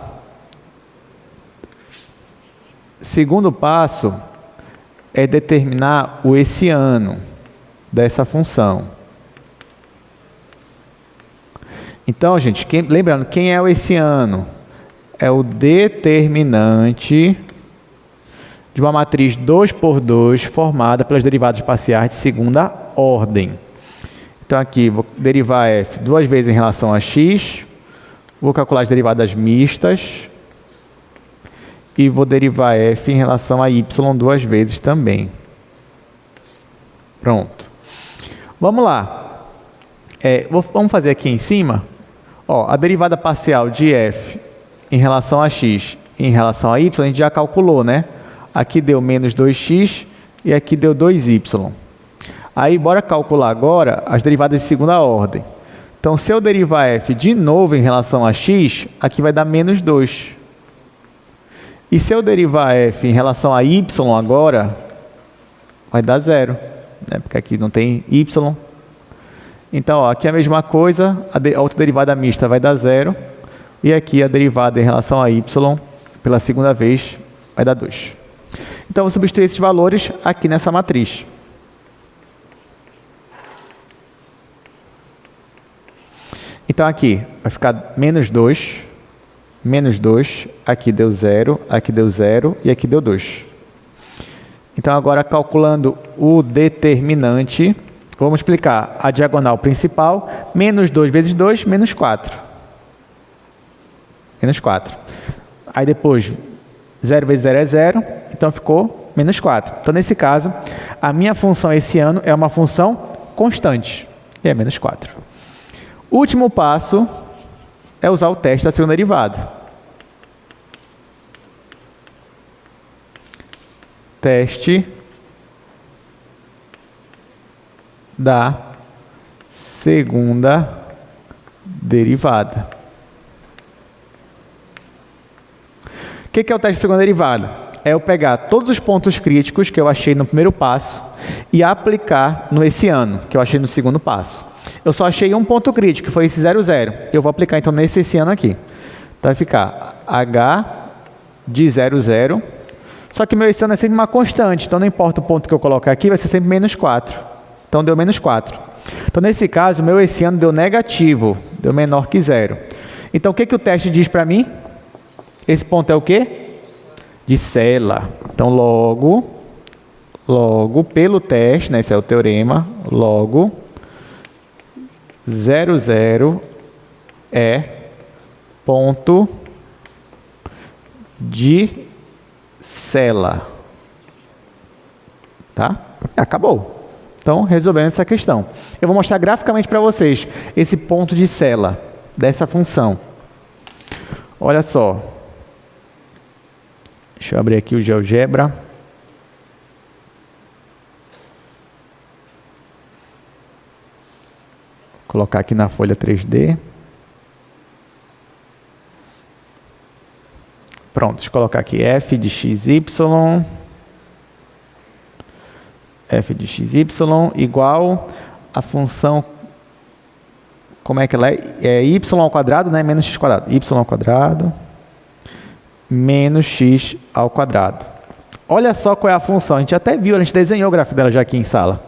Segundo passo é determinar o hessiano dessa função. Então, gente, lembrando, quem é o hessiano? É o determinante de uma matriz 2 por 2 formada pelas derivadas parciais de segunda ordem. Então, aqui, vou derivar f duas vezes em relação a x, vou calcular as derivadas mistas e vou derivar f em relação a y duas vezes também. Pronto. Vamos lá. Vamos fazer aqui em cima. Ó, a derivada parcial de f em relação a x e em relação a y, a gente já calculou, né? Aqui deu menos 2x e aqui deu 2y. Aí, bora calcular agora as derivadas de segunda ordem. Então, se eu derivar f de novo em relação a x, aqui vai dar menos 2. E se eu derivar f em relação a y agora, vai dar 0, né? Porque aqui não tem y. Então, ó, aqui é a mesma coisa, a outra derivada mista vai dar 0, e aqui a derivada em relação a y, pela segunda vez, vai dar 2. Então, vou substituir esses valores aqui nessa matriz. Então, aqui vai ficar menos 2, aqui deu 0, aqui deu 0 e aqui deu 2. Então, agora calculando o determinante, vamos explicar a diagonal principal, menos 2 vezes 2, menos 4. Menos 4. Aí depois, 0 vezes 0 é 0, então ficou menos 4. Então, nesse caso, a minha função hessiano é uma função constante, e é menos 4. O último passo é usar o teste da segunda derivada. Teste da segunda derivada. O que é o teste da segunda derivada? É eu pegar todos os pontos críticos que eu achei no primeiro passo e aplicar no hessiano, que eu achei no segundo passo. Eu só achei um ponto crítico, que foi esse 0, 0. Eu vou aplicar então nesse hessiano aqui. Então vai ficar h de 0, 0. Só que meu hessiano é sempre uma constante, então não importa o ponto que eu colocar aqui, vai ser sempre menos 4. Então deu menos 4. Então nesse caso, o meu hessiano deu negativo, deu menor que 0. Então o que o teste diz para mim? Esse ponto é o quê? De Sela. Então logo, pelo teste, né, esse é o teorema, logo 0, 0 é ponto de Sela. Tá? Acabou. Então, resolvendo essa questão. Eu vou mostrar graficamente para vocês esse ponto de Sela dessa função. Olha só. Deixa eu abrir aqui o GeoGebra. Colocar aqui na folha 3D. Pronto, deixa eu colocar aqui f de xy. F de xy igual a função, como é que ela é? É y ao quadrado, né? Menos x quadrado. Y ao quadrado menos x ao quadrado. Olha só qual é a função. A gente até viu, a gente desenhou o gráfico dela já aqui em sala.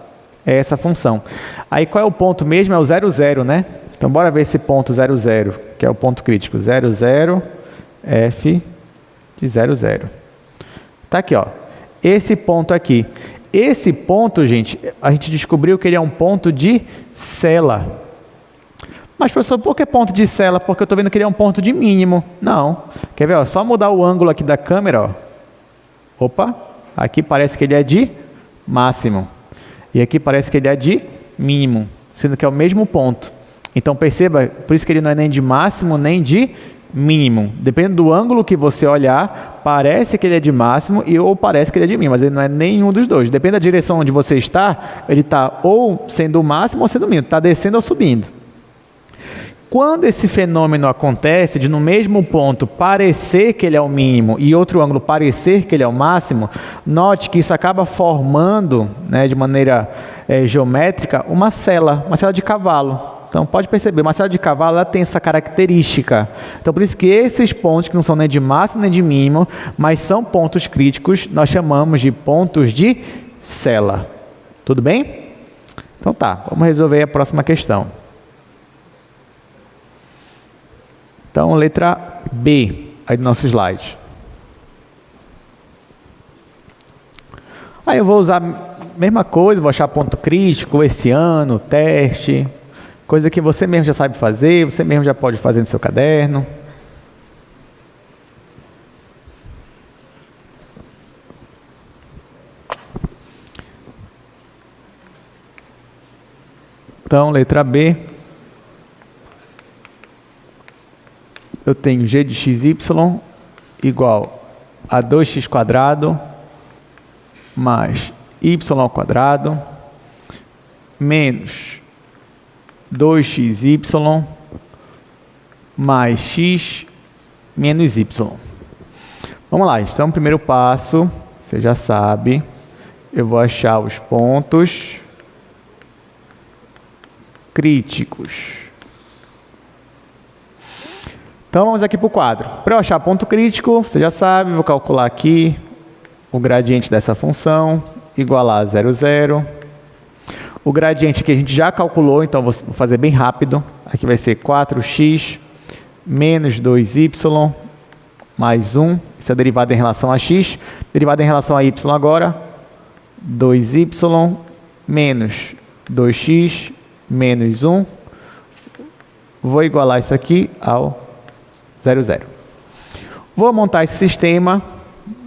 É essa função. Aí qual é o ponto mesmo? É o 0, 0, né? Então bora ver esse ponto 0, 0, que é o ponto crítico. 0, 0, f de 0, 0. Tá aqui, ó. Esse ponto aqui. Esse ponto, gente, a gente descobriu que ele é um ponto de Sela. Mas, professor, por que ponto de Sela? Porque eu estou vendo que ele é um ponto de mínimo. Não. Quer ver? Ó, só mudar o ângulo aqui da câmera. Ó. Opa, aqui parece que ele é de máximo. E aqui parece que ele é de mínimo, sendo que é o mesmo ponto. Então, perceba, por isso que ele não é nem de máximo, nem de mínimo. Dependendo do ângulo que você olhar, parece que ele é de máximo ou parece que ele é de mínimo, mas ele não é nenhum dos dois. Depende da direção onde você está, ele está ou sendo o máximo ou sendo o mínimo, está descendo ou subindo. Quando esse fenômeno acontece, de no mesmo ponto parecer que ele é o mínimo e outro ângulo parecer que ele é o máximo, note que isso acaba formando, né, de maneira geométrica, uma sela de cavalo. Então, pode perceber, uma sela de cavalo ela tem essa característica. Então, por isso que esses pontos, que não são nem de máximo nem de mínimo, mas são pontos críticos, nós chamamos de pontos de sela. Tudo bem? Então tá, vamos resolver a próxima questão. Então, letra B, aí do nosso slide. Aí eu vou usar a mesma coisa, vou achar ponto crítico, esse ano, teste, coisa que você mesmo já sabe fazer, você mesmo já pode fazer no seu caderno. Então, letra B. Eu tenho g de xy igual a 2x² mais y² menos 2xy mais x menos y. Vamos lá, então, primeiro passo, você já sabe, eu vou achar os pontos críticos. Então, vamos aqui para o quadro. Para eu achar ponto crítico, você já sabe, vou calcular aqui o gradiente dessa função, igualar a 0, 0. O gradiente que a gente já calculou, então vou fazer bem rápido. Aqui vai ser 4x menos 2y mais 1. Isso é derivada em relação a x. Derivada em relação a y agora, 2y menos 2x menos 1. Vou igualar isso aqui ao 0, 0. Vou montar esse sistema,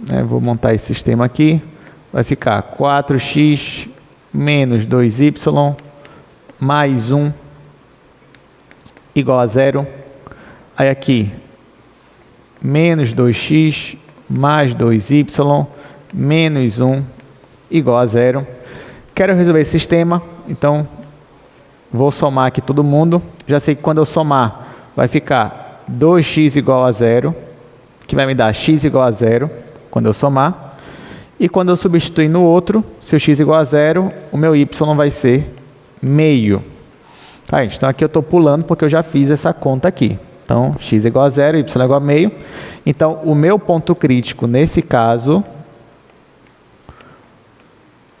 né? Vou montar esse sistema aqui, vai ficar 4x menos 2y mais 1 igual a 0. Aí aqui, menos 2x mais 2y menos 1 igual a 0. Quero resolver esse sistema, então vou somar aqui todo mundo. Já sei que quando eu somar, vai ficar 2x igual a 0, que vai me dar x igual a 0, quando eu somar. E quando eu substituir no outro, se o x igual a 0, o meu y vai ser meio. Tá, gente? Então aqui eu estou pulando porque eu já fiz essa conta aqui. Então, x igual a 0, y igual a meio. Então, o meu ponto crítico nesse caso,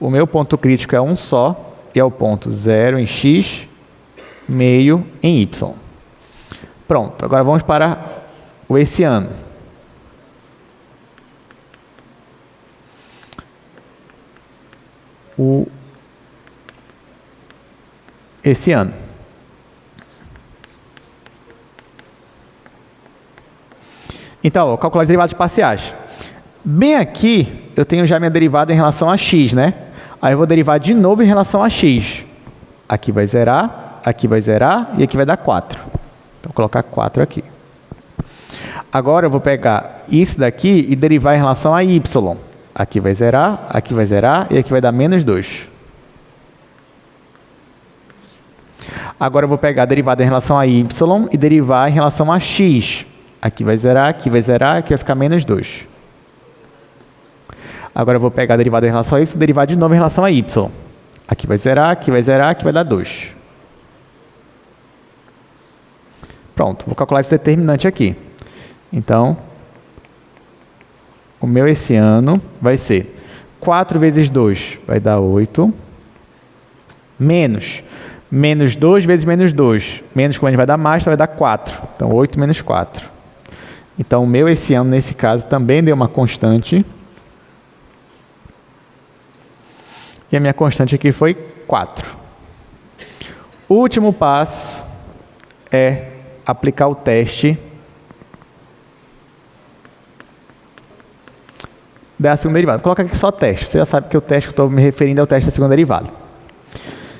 o meu ponto crítico é um só, e é o ponto 0 em x, meio em y. Pronto, agora vamos para o esse ano. Esse ano. Então, vou calcular as derivadas parciais. Bem aqui, eu tenho já minha derivada em relação a x, né? Aí eu vou derivar de novo em relação a x. Aqui vai zerar e aqui vai dar 4. Então, vou colocar 4 aqui. Agora, eu vou pegar isso daqui e derivar em relação a y. Aqui vai zerar e aqui vai dar menos 2. Agora, eu vou pegar a derivada em relação a y e derivar em relação a x. Aqui vai zerar, aqui vai ficar menos 2. Agora, eu vou pegar a derivada em relação a y e derivar de novo em relação a y. Aqui vai zerar, aqui vai dar 2. Pronto, vou calcular esse determinante aqui. Então, o meu esse ano vai ser 4 vezes 2 vai dar 8, menos 2 vezes menos 2, menos como a gente vai dar mais, então vai dar 4. Então, 8 menos 4. Então, o meu esse ano, nesse caso, também deu uma constante. E a minha constante aqui foi 4. O último passo é aplicar o teste da segunda derivada. Vou colocar aqui só teste. Você já sabe que o teste que eu estou me referindo é o teste da segunda derivada.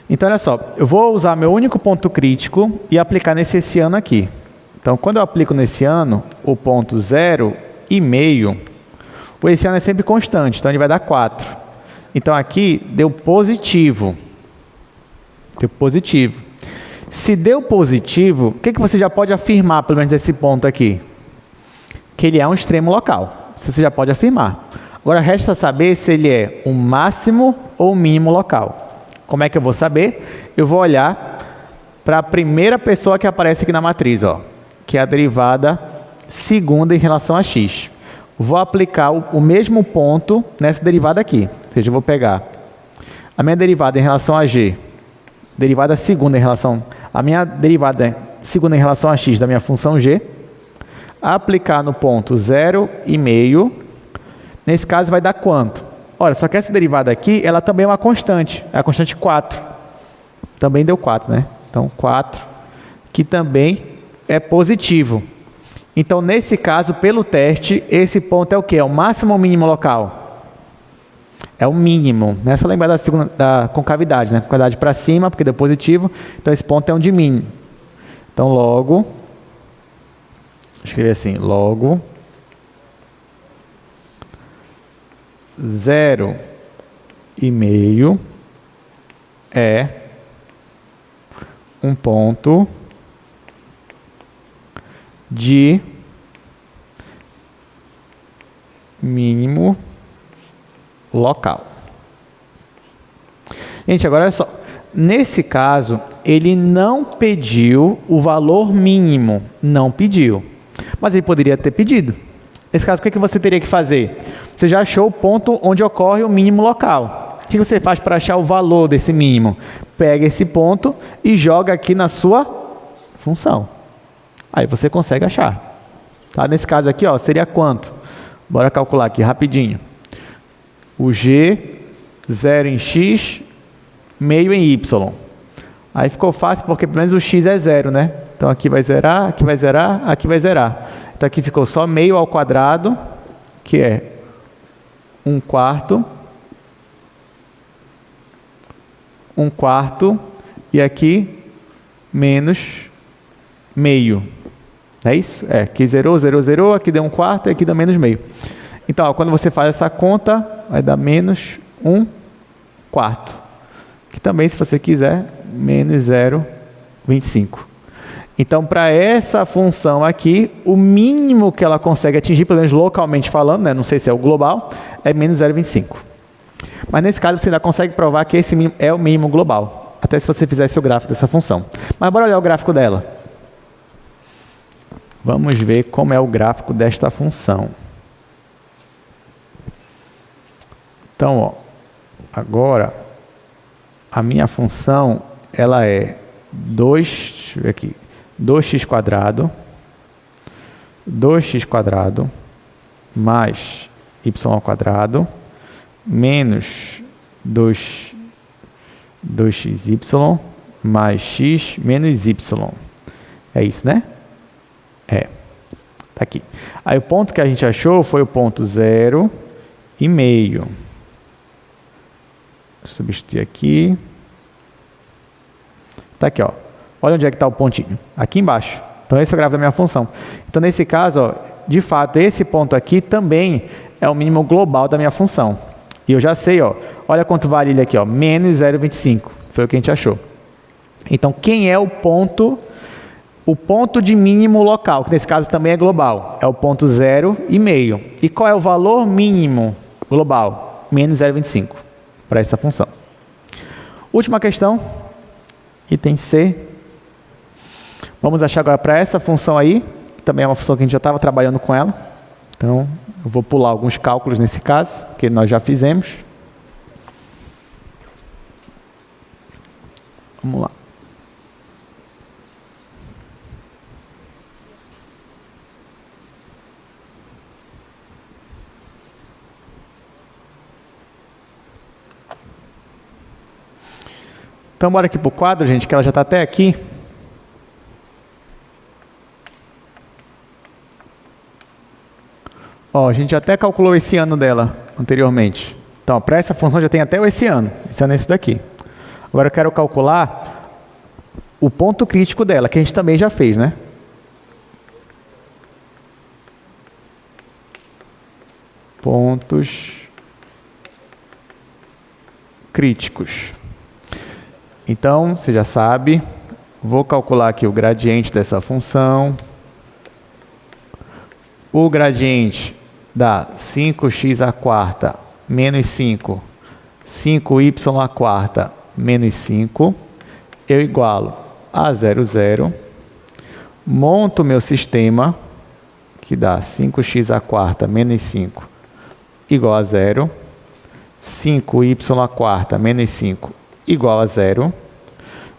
Então, olha só. Eu vou usar meu único ponto crítico e aplicar nesse esse ano aqui. Então, quando eu aplico nesse ano, o ponto 0,5 O esse ano é sempre constante, então ele vai dar 4. Então aqui deu positivo. Deu positivo. Se deu positivo, o que você já pode afirmar, pelo menos nesse ponto aqui? Que ele é um extremo local. Isso você já pode afirmar. Agora resta saber se ele é um máximo ou um mínimo local. Como é que eu vou saber? Eu vou olhar para a primeira pessoa que aparece aqui na matriz, ó, que é a derivada segunda em relação a x. Vou aplicar o mesmo ponto nessa derivada aqui. Ou seja, eu vou pegar a minha derivada em relação a g, derivada segunda em relação a minha derivada segunda em relação a x da minha função g, aplicar no ponto 0,5. Nesse caso vai dar quanto? Olha, só que essa derivada aqui, ela também é uma constante, é a constante 4. Também deu 4, né? Então 4, que também é positivo. Então nesse caso, pelo teste, esse ponto é o quê? É o máximo ou mínimo local? É o mínimo, né? Só lembrar da concavidade, né? Concavidade para cima, porque deu positivo. Então esse ponto é um de mínimo. Então logo, vou escrever assim, logo 0,5 é um ponto de mínimo local. Gente, agora olha só. Nesse caso, ele não pediu o valor mínimo. Não pediu. Mas ele poderia ter pedido. Nesse caso, o que você teria que fazer? Você já achou o ponto onde ocorre o mínimo local. O que você faz para achar o valor desse mínimo? Pega esse ponto e joga aqui na sua função. Aí você consegue achar. Tá? Nesse caso aqui, ó, seria quanto? Bora calcular aqui rapidinho. O g, 0 em x, meio em y. Aí ficou fácil porque pelo menos o x é 0, né? Então aqui vai zerar, aqui vai zerar, aqui vai zerar. Então aqui ficou só meio ao quadrado, que é 1/4. 1/4. E aqui menos meio. É isso? É, aqui zerou, zerou, zerou, aqui deu 1/4 e aqui deu menos meio. Então, ó, quando você faz essa conta, vai dar menos 1/4. Que também, se você quiser, menos 0,25. Então, para essa função aqui, o mínimo que ela consegue atingir, pelo menos localmente falando, né, não sei se é o global, é menos 0,25. Mas nesse caso, você ainda consegue provar que esse mínimo é o mínimo global. Até se você fizesse o gráfico dessa função. Mas bora olhar o gráfico dela. Vamos ver como é o gráfico desta função. Então, ó, agora, a minha função, ela é 2x², 2x² mais y² menos 2xy mais x menos y. É isso, né? É. Tá aqui. Aí o ponto que a gente achou foi o ponto 0,5. Substituir aqui. Tá aqui, ó. Olha onde é que está o pontinho. Aqui embaixo. Então esse é o gráfico da minha função. Então nesse caso, ó, de fato, esse ponto aqui também é o mínimo global da minha função. E eu já sei, ó. Olha quanto vale ele aqui, ó. Menos 0,25. Foi o que a gente achou. Então quem é o ponto? O ponto de mínimo local, que nesse caso também é global. É o ponto 0,5. E qual é o valor mínimo global? Menos 0,25. Para essa função. Última questão, item C. Vamos achar agora para essa função aí, que também é uma função que a gente já estava trabalhando com ela. Então, eu vou pular alguns cálculos nesse caso, que nós já fizemos. Vamos lá. Então, bora aqui para o quadro, gente, que ela já está até aqui. Ó, a gente até calculou esse ano dela anteriormente. Então, para essa função já tem até esse ano. Esse ano é isso daqui. Agora eu quero calcular o ponto crítico dela, que a gente também já fez, né? pontos críticos. Então, você já sabe, vou calcular aqui o gradiente dessa função. O gradiente dá 5x² menos 5, 5y² menos 5, eu igualo a 0, 0. Monto meu sistema, que dá 5x² menos 5 igual a 0, 5y² menos 5 igual a 0.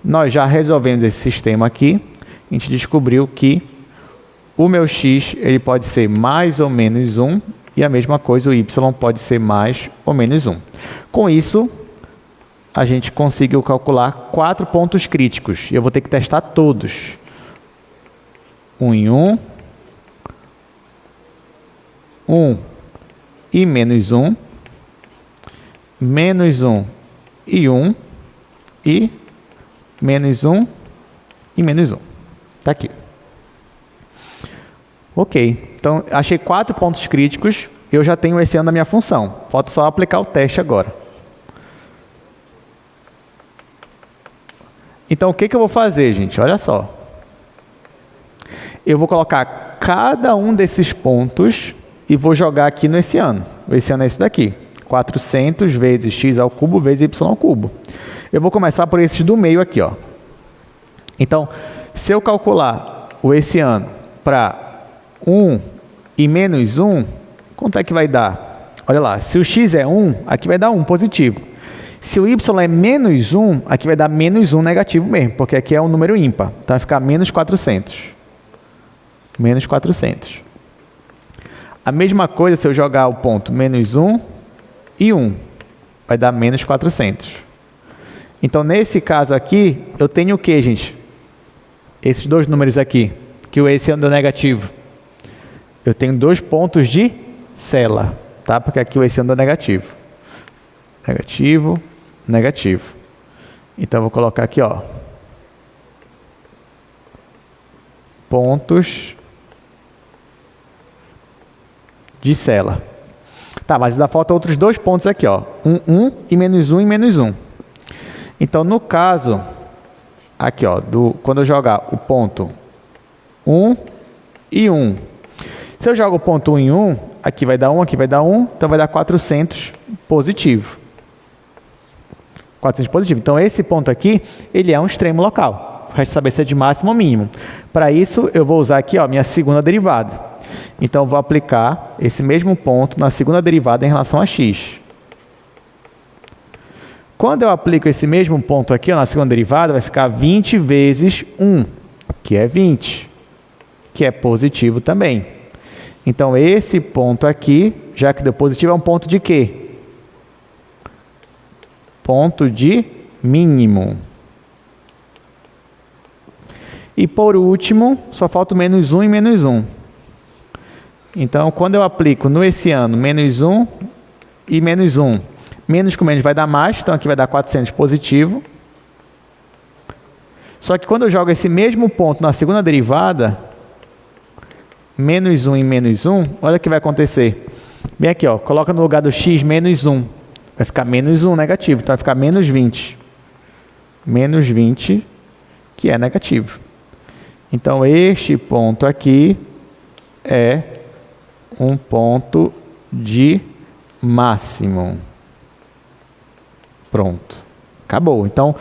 Nós já resolvemos esse sistema aqui, a gente descobriu que o meu x ele pode ser mais ou menos 1, e a mesma coisa o y pode ser mais ou menos 1. Com isso, a gente conseguiu calcular 4 pontos críticos, e eu vou ter que testar todos. 1 em 1, 1 e menos 1, menos 1 e 1, e menos 1 e menos 1. Está aqui. Ok, então achei 4 pontos críticos, eu já tenho esse ano na minha função. Falta só aplicar o teste agora. Então o que eu vou fazer, gente? Olha só. Eu vou colocar cada um desses pontos e vou jogar aqui no esse ano. O esse ano é isso daqui. 400 vezes x² vezes y². Eu vou começar por esses do meio aqui, ó. Então, se eu calcular o esse ano para 1 e menos 1, quanto é que vai dar? Olha lá, se o x é 1, aqui vai dar 1 positivo. Se o y é menos 1, aqui vai dar menos 1 negativo mesmo, porque aqui é um número ímpar. Então vai ficar menos 400. Menos 400. A mesma coisa se eu jogar o ponto menos 1 e 1. Vai dar menos 400. Então, nesse caso aqui, eu tenho o que, gente? Esses dois números aqui, que o esse ano é negativo. Eu tenho 2 pontos de cela, tá? Porque aqui o esse ano é negativo. Negativo, negativo. Então, eu vou colocar aqui, ó. Pontos de cela. Tá, mas ainda falta outros 2 pontos aqui, ó. 1 e menos 1 e menos 1. Então, no caso, aqui, ó, quando eu jogar o ponto 1 e 1. Se eu jogo o ponto 1 em 1, aqui vai dar 1, aqui vai dar 1, então vai dar 400 positivo. 400 positivo. Então, esse ponto aqui, ele é um extremo local. Resta saber se é de máximo ou mínimo. Para isso, eu vou usar aqui, ó, minha segunda derivada. Então, eu vou aplicar esse mesmo ponto na segunda derivada em relação a x. Quando eu aplico esse mesmo ponto aqui, ó, na segunda derivada, vai ficar 20 vezes 1, que é 20, que é positivo também. Então, esse ponto aqui, já que deu positivo, é um ponto de quê? Ponto de mínimo. E, por último, só falta o menos 1 e menos 1. Então, quando eu aplico no esse ano menos 1 e menos 1, menos com menos vai dar mais, então aqui vai dar 400 positivo. Só que quando eu jogo esse mesmo ponto na segunda derivada, menos 1 e menos 1, olha o que vai acontecer. Bem aqui, ó, coloca no lugar do x menos 1. Vai ficar menos 1 negativo, então vai ficar menos 20. Menos 20, que é negativo. Então, este ponto aqui é um ponto de máximo. Pronto. Acabou. Então,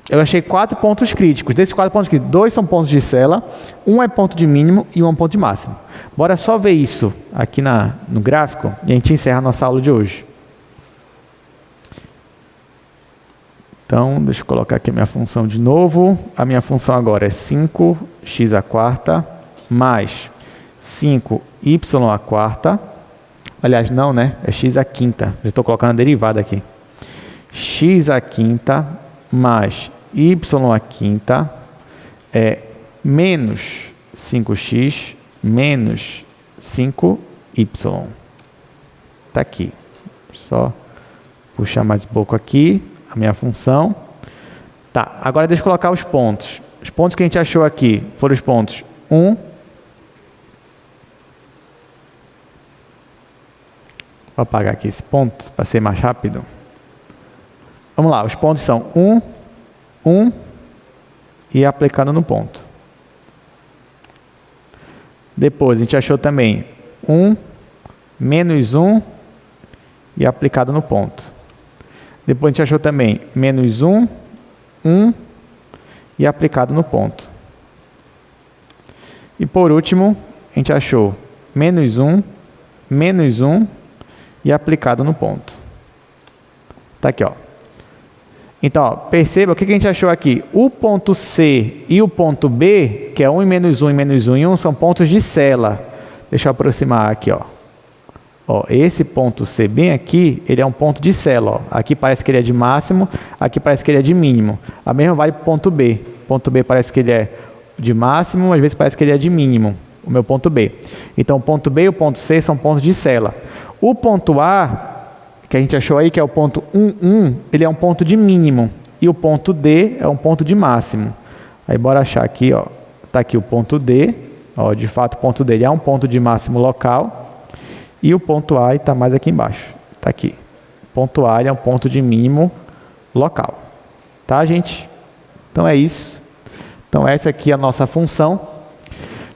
eu achei 4 pontos críticos. Desses 4 pontos críticos, 2 são pontos de cela, 1 é ponto de mínimo e 1 é um ponto de máximo. Bora só ver isso aqui no gráfico e a gente encerra a nossa aula de hoje. Então, deixa eu colocar aqui a minha função de novo. A minha função agora é 5x² mais 5y². Aliás, não, né? É x⁵. Já estou colocando a derivada aqui. x⁵ mais y⁵ é menos 5x menos 5y. Está aqui. Só puxar mais um pouco aqui a minha função. Tá, agora deixa eu colocar os pontos. Os pontos que a gente achou aqui foram os pontos 1 Vou apagar aqui esse ponto para ser mais rápido. Vamos lá, os pontos são 1, 1 e aplicado no ponto. Depois a gente achou também 1, menos 1 e aplicado no ponto. Depois a gente achou também menos 1, 1 e aplicado no ponto. E por último, a gente achou menos 1 e aplicado no ponto. Tá aqui, ó. Então, ó, perceba o que a gente achou aqui. O ponto C e o ponto B, que é 1 e menos 1 e menos 1 e 1, são pontos de sela. Deixa eu aproximar aqui, ó. Ó, esse ponto C bem aqui, ele é um ponto de sela. Ó. Aqui parece que ele é de máximo, aqui parece que ele é de mínimo. A mesma vale para o ponto B. O ponto B parece que ele é de máximo, às vezes parece que ele é de mínimo, o meu ponto B. Então, o ponto B e o ponto C são pontos de sela. O ponto A, que a gente achou aí, que é o ponto 1, 1, ele é um ponto de mínimo. E o ponto D é um ponto de máximo. Aí, bora achar aqui, ó. Tá aqui o ponto D. Ó, de fato, o ponto D ele é um ponto de máximo local. E o ponto A está mais aqui embaixo. Tá aqui. O ponto A ele é um ponto de mínimo local. Tá, gente? Então, é isso. Então, essa aqui é a nossa função.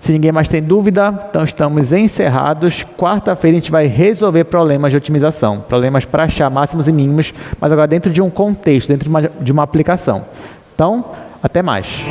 Se ninguém mais tem dúvida, então estamos encerrados. Quarta-feira a gente vai resolver problemas de otimização, problemas para achar máximos e mínimos, mas agora dentro de um contexto, dentro de uma aplicação. Então, até mais.